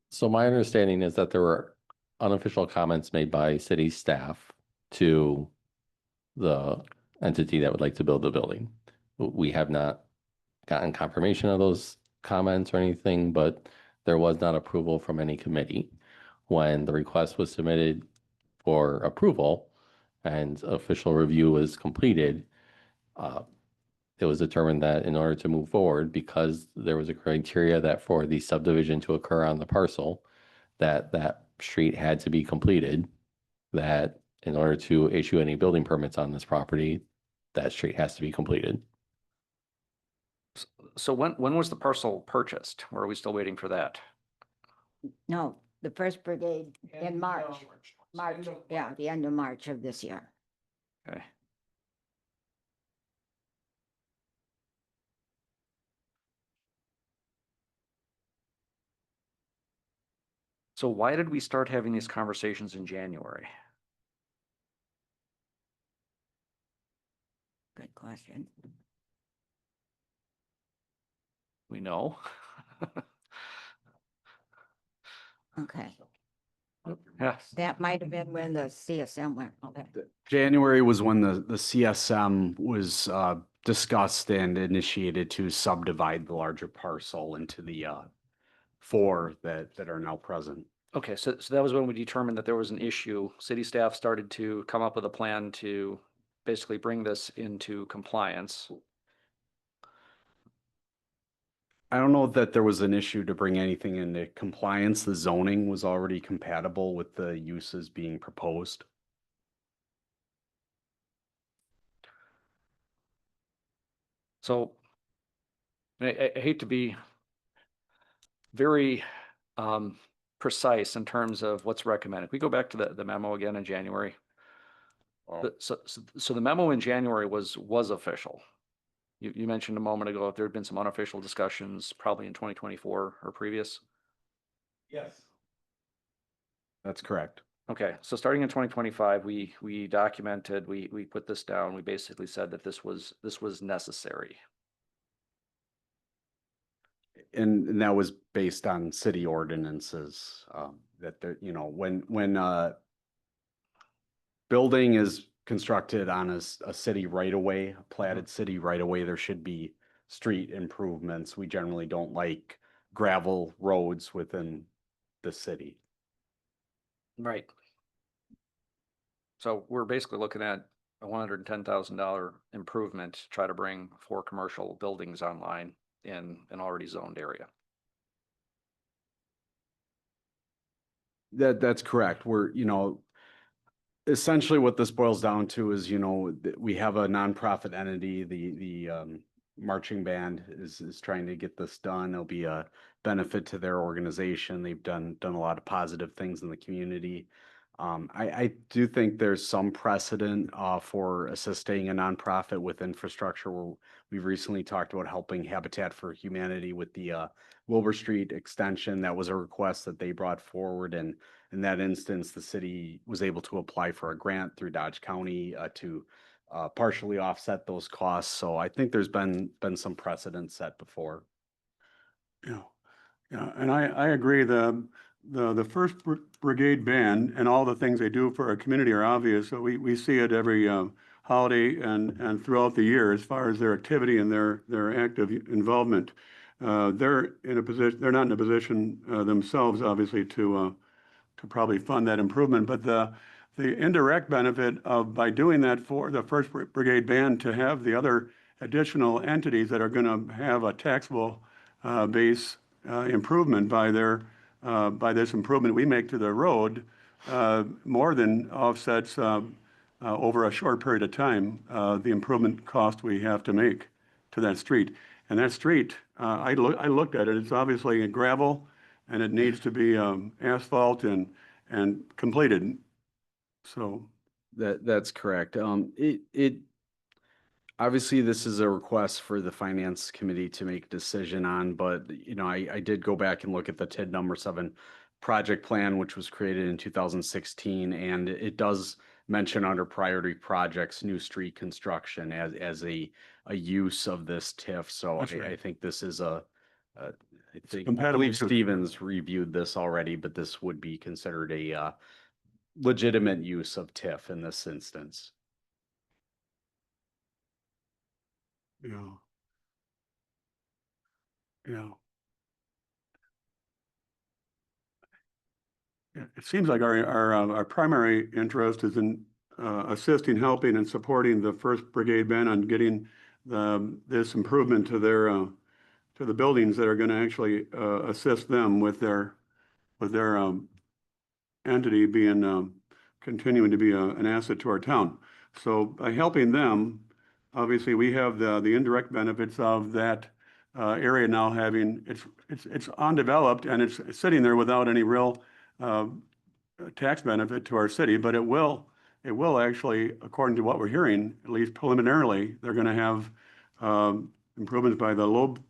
So my understanding is that there were unofficial comments made by city staff to the entity that would like to build the building. We have not gotten confirmation of those comments or anything, but there was not approval from any committee. When the request was submitted for approval and official review was completed, it was determined that in order to move forward, because there was a criteria that for the subdivision to occur on the parcel, that that street had to be completed, that in order to issue any building permits on this property, that street has to be completed. So when was the parcel purchased? Or are we still waiting for that? No, the First Brigade in March. March, yeah, the end of March of this year. Okay. So why did we start having these conversations in January? Good question. We know. Okay, Yes. that might have been when the CSM went. Okay. January was when the CSM was discussed and initiated to subdivide the larger parcel into the four that are now present. Okay, so that was when we determined that there was an issue. City staff started to come up with a plan to basically bring this into compliance. I don't know that there was an issue to bring anything into compliance. The zoning was already compatible with the uses being proposed. So I hate to be very precise in terms of what's recommended. We go back to the memo again in January. So the memo in January was official. You mentioned a moment ago if there had been some unofficial discussions, probably in 2024 or previous. Yes. That's correct. Okay, so starting in 2025, we documented, we put this down. We basically said that this was necessary. And that was based on city ordinances, that there, you know, when building is constructed on a city right of way, a platted city right of way, there should be street improvements. We generally don't like gravel roads within the city. Right. So we're basically looking at a $110,000 improvement to try to bring 4 commercial buildings online in an already zoned area. That's correct. We're, you know, essentially what this boils down to is, you know, we have a nonprofit entity, the marching band is trying to get this done. It'll be a benefit to their organization. They've done a lot of positive things in the community. I do think there's some precedent for assisting a nonprofit with infrastructure. We've recently talked about helping Habitat for Humanity with the Wilbur Street extension. That was a request that they brought forward, and in that instance, the city was able to apply for a grant through Dodge County to partially offset those costs. So I think there's been some precedent set before. Yeah, yeah, and I agree. The First Brigade Band and all the things they do for our community are obvious. So we see it every holiday and throughout the year as far as their activity and their active involvement. They're in a position. They're not in a position themselves, obviously, to probably fund that improvement. But the indirect benefit of by doing that for the First Brigade Band to have the other additional entities that are going to have a taxable base improvement by this improvement we make to the road more than offsets over a short period of time the improvement cost we have to make to that street. And that street, I looked at it. It's obviously gravel, and it needs to be asphalt and completed. So That's correct. Obviously, this is a request for the finance committee to make a decision on, but, you know, I did go back and look at the TID number 7 project plan, which was created in 2016, and it does mention under priority projects, new street construction as a use of this TIF. So That's I right. think this is I compatible believe to- Stevens reviewed this already, but this would be considered a legitimate use of TIF in this instance. Yeah. Yeah. Yeah, it seems like our primary interest is in assisting, helping, and supporting the First Brigade Band on getting this improvement to their to the buildings that are going to actually assist them with their entity being continuing to be an asset to our town. So by helping them, obviously we have the indirect benefits of that area now having it's undeveloped and it's sitting there without any real tax benefit to our city, but it will actually, according to what we're hearing, at least preliminarily, they're going to have improvements by the Loeb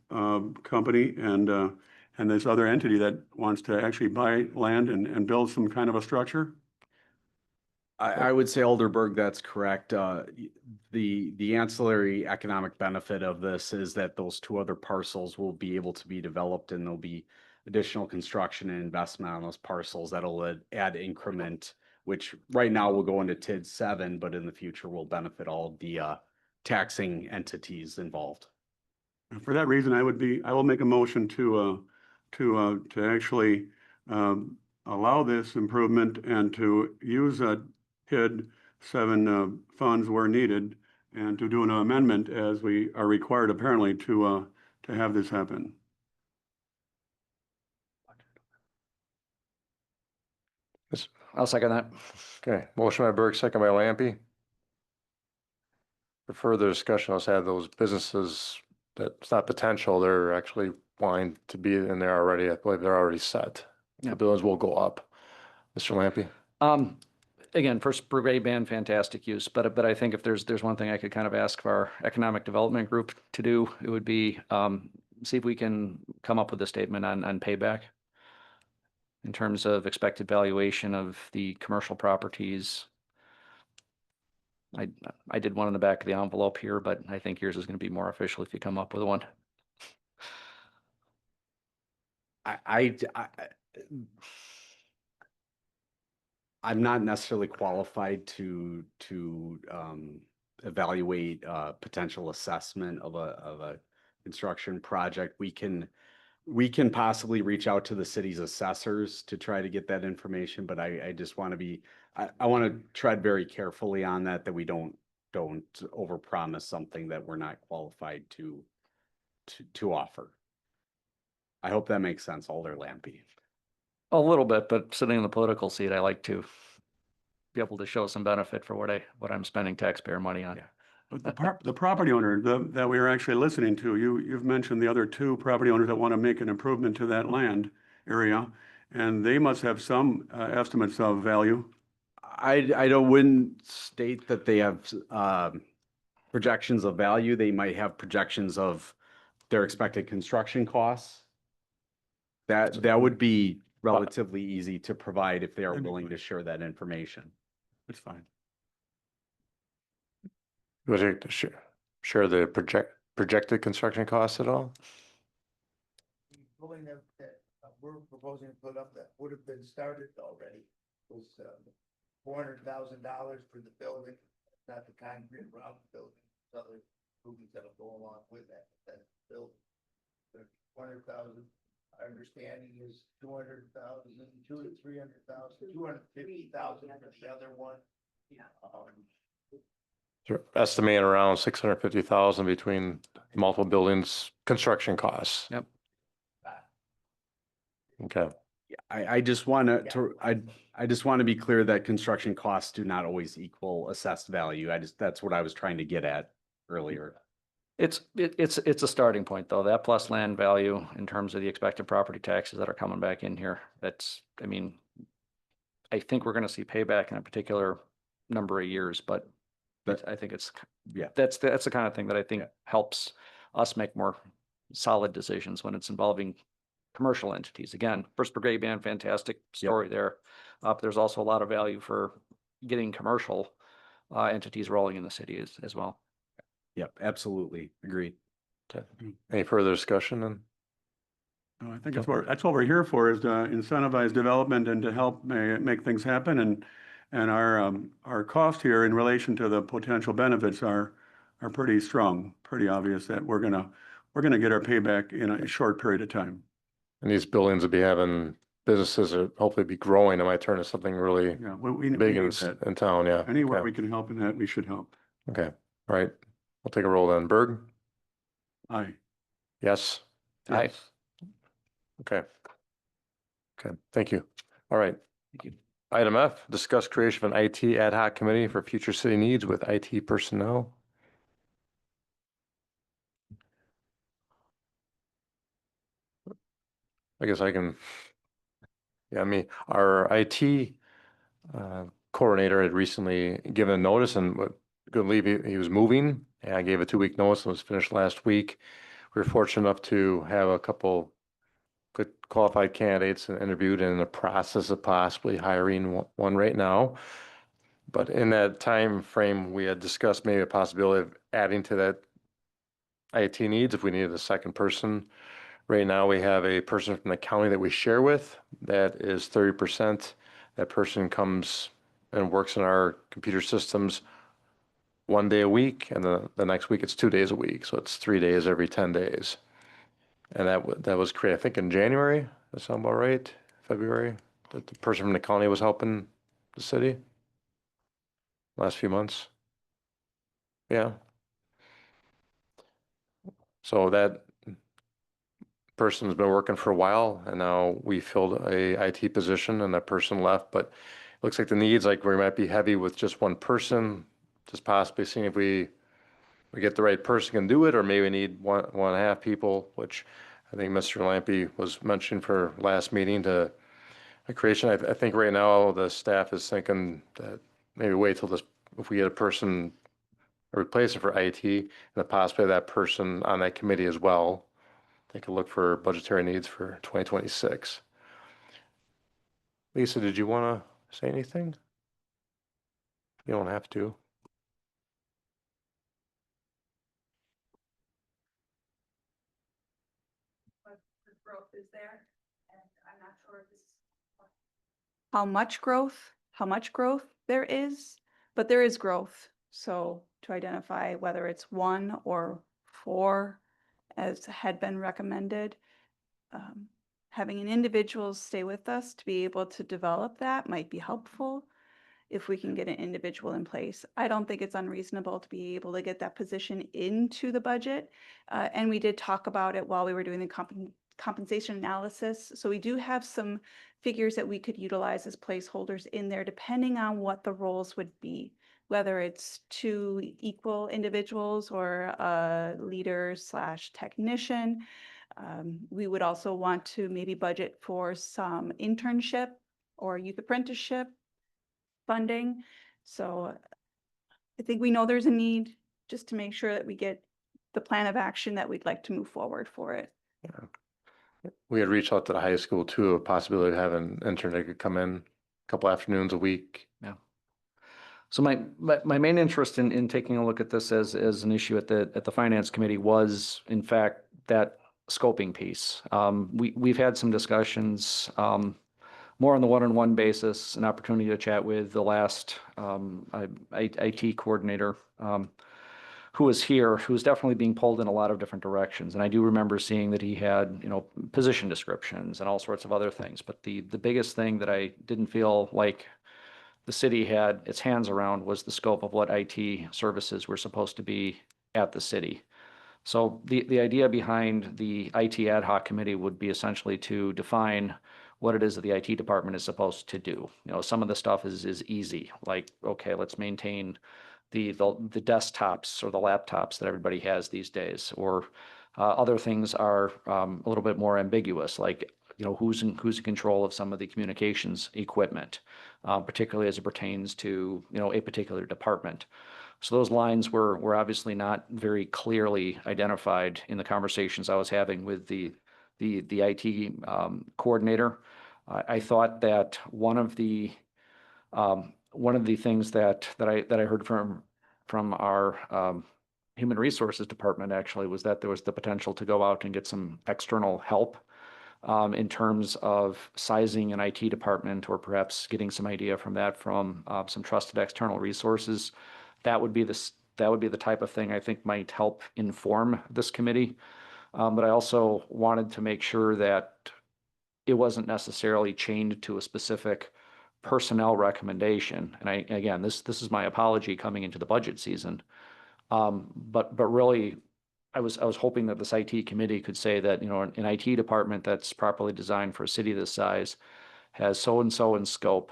company and this other entity that wants to actually buy land and build some kind of a structure. I would say Alderberg, that's correct. The ancillary economic benefit of this is that those two other parcels will be able to be developed and there'll be additional construction and investment on those parcels that'll add increment, which right now will go into TID 7, but in the future will benefit all of the taxing entities involved. And for that reason, I will make a motion to actually allow this improvement and to use TID 7 funds where needed and to do an amendment as we are required apparently to have this happen. I'll second that. Okay, motion by Berg, second by Lampy. For further discussion, let's have those businesses that it's not potential, they're actually wanting to be in there already. I believe they're already set. Yeah. The buildings will go up. Mr. Lampy? Again, First Brigade Band, fantastic use, but I think if there's one thing I could kind of ask of our economic development group to do, it would be see if we can come up with a statement on payback in terms of expected valuation of the commercial properties. I did one in the back of the envelope here, but I think yours is going to be more official if you come up with one. I'm not necessarily qualified to evaluate potential assessment of a construction project. We can possibly reach out to the city's assessors to try to get that information, but I just want to be, I want to tread very carefully on that we don't overpromise something that we're not qualified to offer. I hope that makes sense, Alder Lampy. A little bit, but sitting in the political seat, I like to be able to show some benefit for what I'm spending taxpayer money on. But the property owner that we are actually listening to, you've mentioned the other two property owners that want to make an improvement to that land area, and they must have some estimates of value. wouldn't state that they have projections of value. They might have projections of their expected construction costs. That would be relatively easy to provide if they are That'd be willing fine. to share that information. That's fine. Would you share the projected construction costs at all? Building that we're proposing to put up that would have been started already was $400,000 for the building, not the concrete around the building, other improvements that'll go along with that building. The 400,000, our understanding is 200,000, 200 to 300,000, 250,000 for the other one. Yeah. They're estimating around 650,000 between multiple buildings, construction costs. Yep. Okay, I just want I just want to be clear that construction costs do not always equal assessed value. That's what I was trying to get at earlier. It's a starting point though, that plus land value in terms of the expected property taxes that are coming back in here. I mean, I think we're going to see payback in a particular number of years, but I think that's the kind of thing that I think helps us make more solid decisions when it's involving commercial entities. Again, First Brigade Band, fantastic story there. But there's also a lot of value for getting commercial entities rolling in the city as well. Yep, absolutely. Agreed. Okay. Any further discussion then? No, I think that's what we're here for, is to incentivize development and to help make things happen. And our cost here in relation to the potential benefits are pretty strong, pretty obvious that we're gonna get our payback in a short period of time. And these buildings will be having businesses that hopefully be growing. It might turn into something really Yeah, we big need that. in town, yeah. Anywhere Okay. we can help in that, we should help. Okay, all right. We'll take a roll then. Berg? Aye. Yes? Aye. Yes. Okay. Okay, thank you. All right. Thank you. Item F, discuss creation of an IT ad hoc committee for future city needs with IT personnel. I guess I can, yeah, our IT coordinator had recently given a notice and good leave, he was moving. And I gave a 2-week notice and was finished last week. We were fortunate enough to have a couple good qualified candidates and interviewed, and in the process of possibly hiring one right now. But in that time frame, we had discussed maybe a possibility of adding to that IT needs if we needed a second person. Right now, we have a person from the county that we share with that is 30%. That person comes and works in our computer systems 1 day a week, and the next week it's 2 days a week. So it's 3 days every 10 days. And that was created, I think, in January. Does that sound about right? February? That the person from the county was helping the city last few months. Yeah. So that person's been working for a while, and now we filled a IT position, and that person left. But it looks like the needs, like we might be heavy with just one person, just possibly seeing if we get the right person can do it, or maybe we need one and a half people, which I think Mr. Lampy was mentioning for last meeting to a creation. I think right now the staff is thinking that maybe wait till if we get a person, a replacement for IT, and the possibility of that person on that committee as well. Take a look for budgetary needs for 2026. Lisa, did you want to say anything? You don't have to. Growth is there, and I'm not sure if this is how much growth there is, but there is growth. So to identify whether it's 1 or 4, as had been recommended, having an individual stay with us to be able to develop that might be helpful if we can get an individual in place. I don't think it's unreasonable to be able to get that position into the budget. And we did talk about it while we were doing the compensation analysis. So we do have some figures that we could utilize as placeholders in there, depending on what the roles would be, whether it's 2 equal individuals or a leader/technician. We would also want to maybe budget for some internship or youth apprenticeship funding. So I think we know there's a need, just to make sure that we get the plan of action that we'd like to move forward for it. Yeah. We had reached out to the high school too, a possibility of having an intern that could come in a couple afternoons a week. Yeah. So my main interest in taking a look at this as an issue at the finance committee was, in fact, that scoping piece. We've had some discussions, more on the one-on-one basis, an opportunity to chat with the last IT coordinator who was here, who was definitely being pulled in a lot of different directions. And I do remember seeing that he had, position descriptions and all sorts of other things. But the biggest thing that I didn't feel like the city had its hands around was the scope of what IT services were supposed to be at the city. So the idea behind the IT ad hoc committee would be essentially to define what it is that the IT department is supposed to do. Some of the stuff is easy, like, okay, let's maintain the desktops or the laptops that everybody has these days, or other things are a little bit more ambiguous, like who's in control of some of the communications equipment, particularly as it pertains to a particular department. So those lines were obviously not very clearly identified in the conversations I was having with the the IT coordinator. I thought that one of the things that I heard from our Human Resources Department actually was that there was the potential to go out and get some external help in terms of sizing an IT department, or perhaps getting some idea from that from some trusted external resources. That would be the type of thing I think might help inform this committee. But I also wanted to make sure that it wasn't necessarily chained to a specific personnel recommendation. And again, this is my apology coming into the budget season. But really, I was hoping that this IT committee could say that, you know, an IT department that's properly designed for a city this size has so-and-so in scope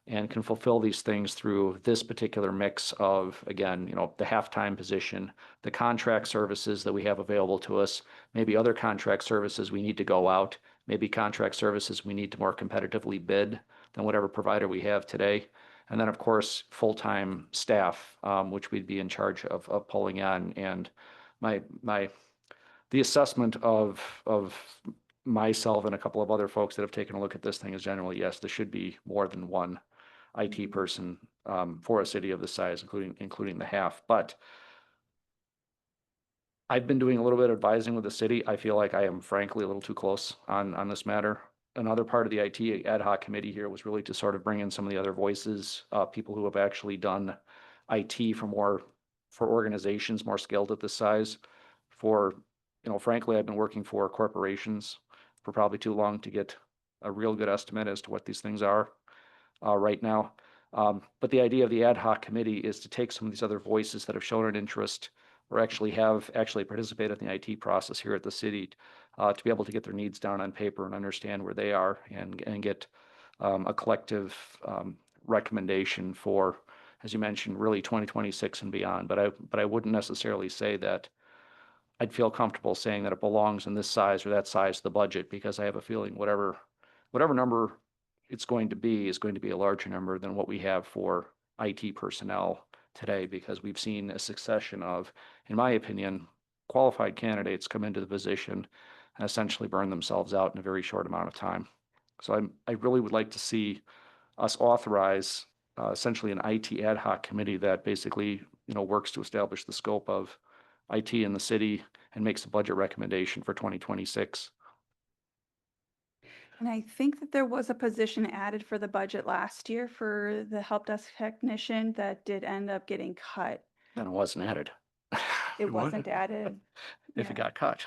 and can fulfill these things through this particular mix of, again, you know, the half-time position, the contract services that we have available to us, maybe other contract services we need to go out, maybe contract services we need to more competitively bid than whatever provider we have today. And then, of course, full-time staff, which we'd be in charge of pulling on. And the assessment of myself and a couple of other folks that have taken a look at this thing is generally, yes, there should be more than one IT person for a city of this size, including the half. But I've been doing a little bit of advising with the city. I feel like I am frankly a little too close on this matter. Another part of the IT ad hoc committee here was really to sort of bring in some of the other voices, people who have actually done IT for organizations more scaled at this size. Frankly, I've been working for corporations for probably too long to get a real good estimate as to what these things are right now. But the idea of the ad hoc committee is to take some of these other voices that have shown an interest or have participated in the IT process here at the city to be able to get their needs down on paper and understand where they are and get a collective recommendation for, as you mentioned, really 2026 and beyond. But I wouldn't necessarily say that I'd feel comfortable saying that it belongs in this size or that size of the budget, because I have a feeling whatever number it's going to be is going to be a larger number than what we have for IT personnel today, because we've seen a succession of, in my opinion, qualified candidates come into the position and essentially burn themselves out in a very short amount of time. So I really would like to see us authorize essentially an IT ad hoc committee that basically, you know, works to establish the scope of IT in the city and makes a budget recommendation for 2026. And I think that there was a position added for the budget last year for the help desk technician that did end up getting cut. Then it wasn't added. It It what? wasn't added. If it Yeah. got cut.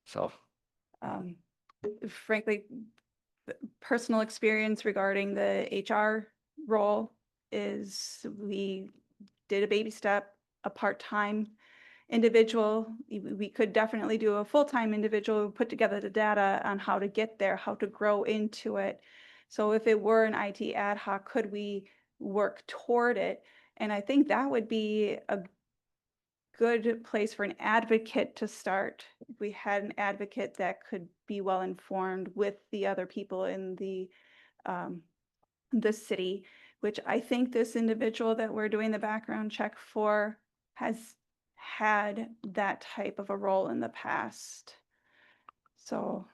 So, Frankly, the personal experience regarding the HR role is we did a baby step, a part-time individual. We could definitely do a full-time individual, put together the data on how to get there, how to grow into it. So if it were an IT ad hoc, could we work toward it? And I think that would be a good place for an advocate to start. If we had an advocate that could be well informed with the other people in the city, which I think this individual that we're doing the background check for has had that type of a role in the past. So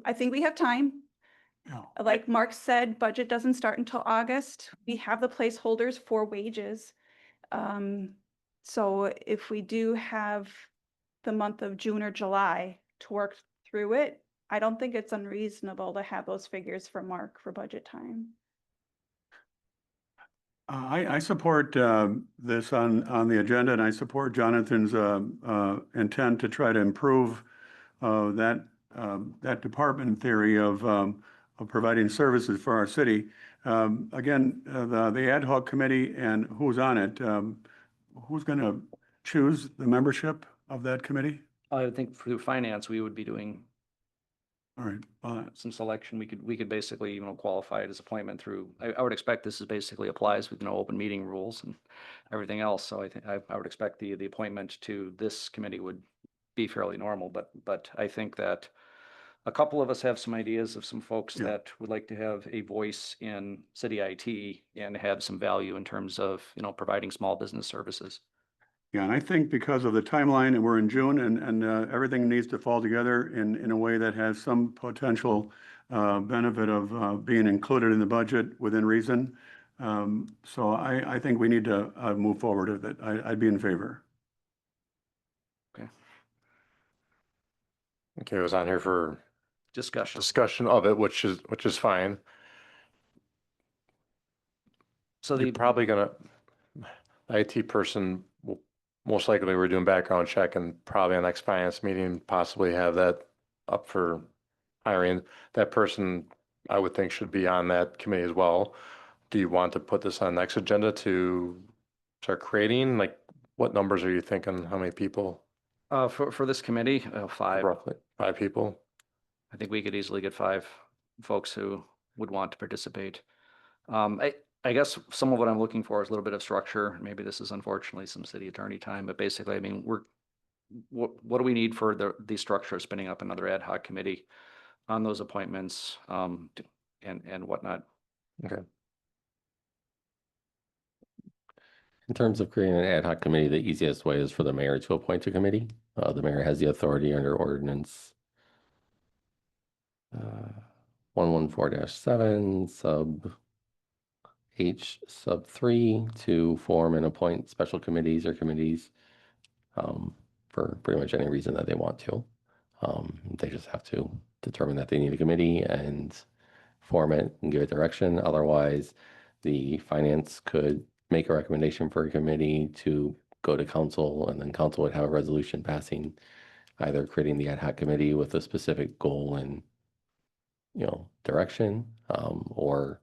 I think we have time. Yeah. Like Mark said, budget doesn't start until August. We have the placeholders for wages. So if we do have the month of June or July to work through it, I don't think it's unreasonable to have those figures for Mark for budget time. I support this on the agenda, and I support Jonathan's intent to try to improve that department theory of providing services for our city. Again, the ad hoc committee and who's on it, who's going to choose the membership of that committee? I would think through finance, we would be doing All right. some selection. We could basically, you know, qualify it as appointment through, I would expect this is basically applies with, you know, open meeting rules and everything else. So I think I would expect the appointment to this committee would be fairly normal, but I think that a couple of us have some ideas of some folks Yeah. that would like to have a voice in city IT and have some value in terms of, you know, providing small business services. Yeah, and I think because of the timeline and we're in June and everything needs to fall together in a way that has some potential benefit of being included in the budget within reason. So I think we need to move forward with it. I'd be in favor. Okay, it was on here for Discussion. discussion of it, which is fine. So You're the, probably gonna, IT person, will most likely we're doing background check and probably our next finance meeting, possibly have that up for hiring. That person, I would think, should be on that committee as well. Do you want to put this on next agenda to start creating? Like, what numbers are you thinking? How many people? for this committee, 5. Roughly 5 people? I think we could easily get 5 folks who would want to participate. I guess some of what I'm looking for is a little bit of structure. Maybe this is unfortunately some city attorney time, but basically, I mean, what do we need for the structure of spinning up another ad hoc committee on those appointments, and whatnot? Okay. In terms of creating an ad hoc committee, the easiest way is for the mayor to appoint a committee. The mayor has the authority under ordinance 114-7 sub H sub 3 to form and appoint special committees or committees for pretty much any reason that they want to. They just have to determine that they need a committee and form it and give it direction. Otherwise, the finance could make a recommendation for a committee to go to council, and then council would have a resolution passing, either creating the ad hoc committee with a specific goal and, direction, or,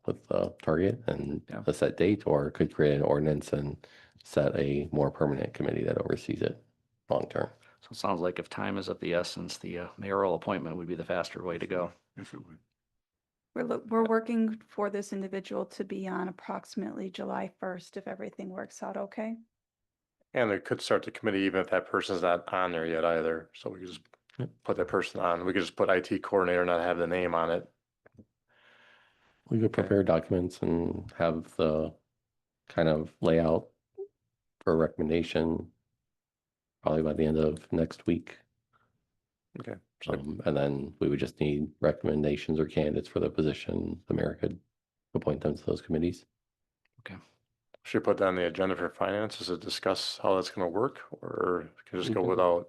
with a target and Yeah. a set date, or could create an ordinance and set a more permanent committee that oversees it long term. So it sounds like if time is of the essence, the mayoral appointment would be the faster way to go. Yes, it would. We're working for this individual to be on approximately July 1st, if everything works out okay. And they could start the committee even if that person's not on there yet either. So we could just put that person on. We could just put IT coordinator, not have the name on it. We could prepare documents and have the kind of layout for recommendation probably by the end of next week. Okay. So And then we would just need recommendations or candidates for the position. The mayor could appoint them to those committees. should we put that on the agenda for finance? Is it discuss how that's gonna work, or can we just We go can- without?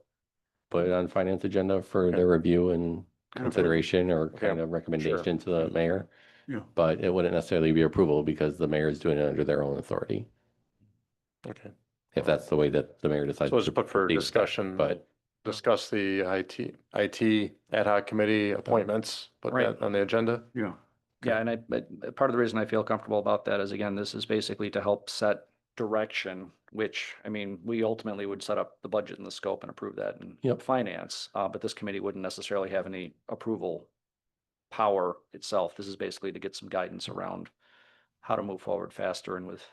Put it on finance agenda for Okay. their review and And approve. consideration or Okay, kind of recommendation to the mayor. Yeah. But it wouldn't necessarily be approval because the mayor is doing it under their own authority. Okay. If that's the way that the mayor decides. So let's to put for proceed with that. discussion, But discuss the IT ad hoc committee appointments, put Right. that on the agenda. Yeah. Yeah, and but part of the reason I feel comfortable about that is, again, this is basically to help set direction, which, I mean, we ultimately would set up the budget and the scope and approve that in Yep. finance, but this committee wouldn't necessarily have any approval power itself. This is basically to get some guidance around how to move forward faster and with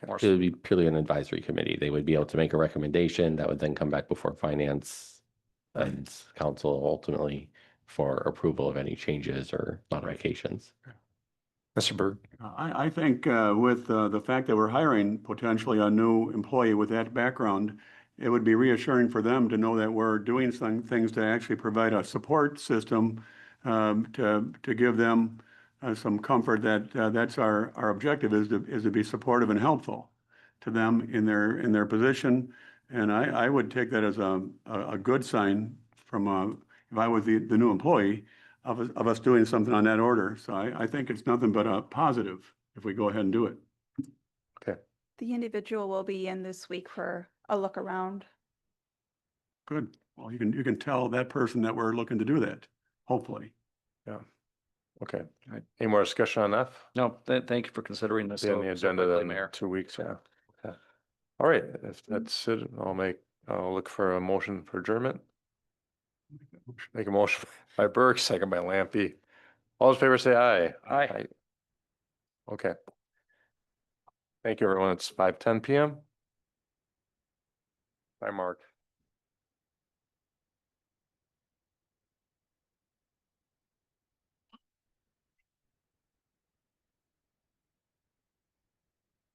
more. it would be purely an advisory committee. They would be able to make a recommendation that would then come back before finance and council ultimately for approval of any changes or modifications. Mr. Berg? I think with the fact that we're hiring potentially a new employee with that background, it would be reassuring for them to know that we're doing some things to actually provide a support system to give them some comfort that that's our objective is to be supportive and helpful to them in their position. And I would take that as a good sign from if I was the new employee of us doing something on that order. So I think it's nothing but a positive if we go ahead and do it. The individual will be in this week for a look around. Good. Well, you can tell that person that we're looking to do that, hopefully. Okay. Right. Any more discussion on F? No, thank you for considering this. Be on so- the so agenda quickly, then Mayor. in 2 weeks, yeah. Okay. All right, if that's it, I'll look for a motion for adjournment. Make a motion by Burke, second by Lampy. All those in favor say aye. Aye. Okay. Thank you, everyone. It's 5:10 PM. Bye, Mark.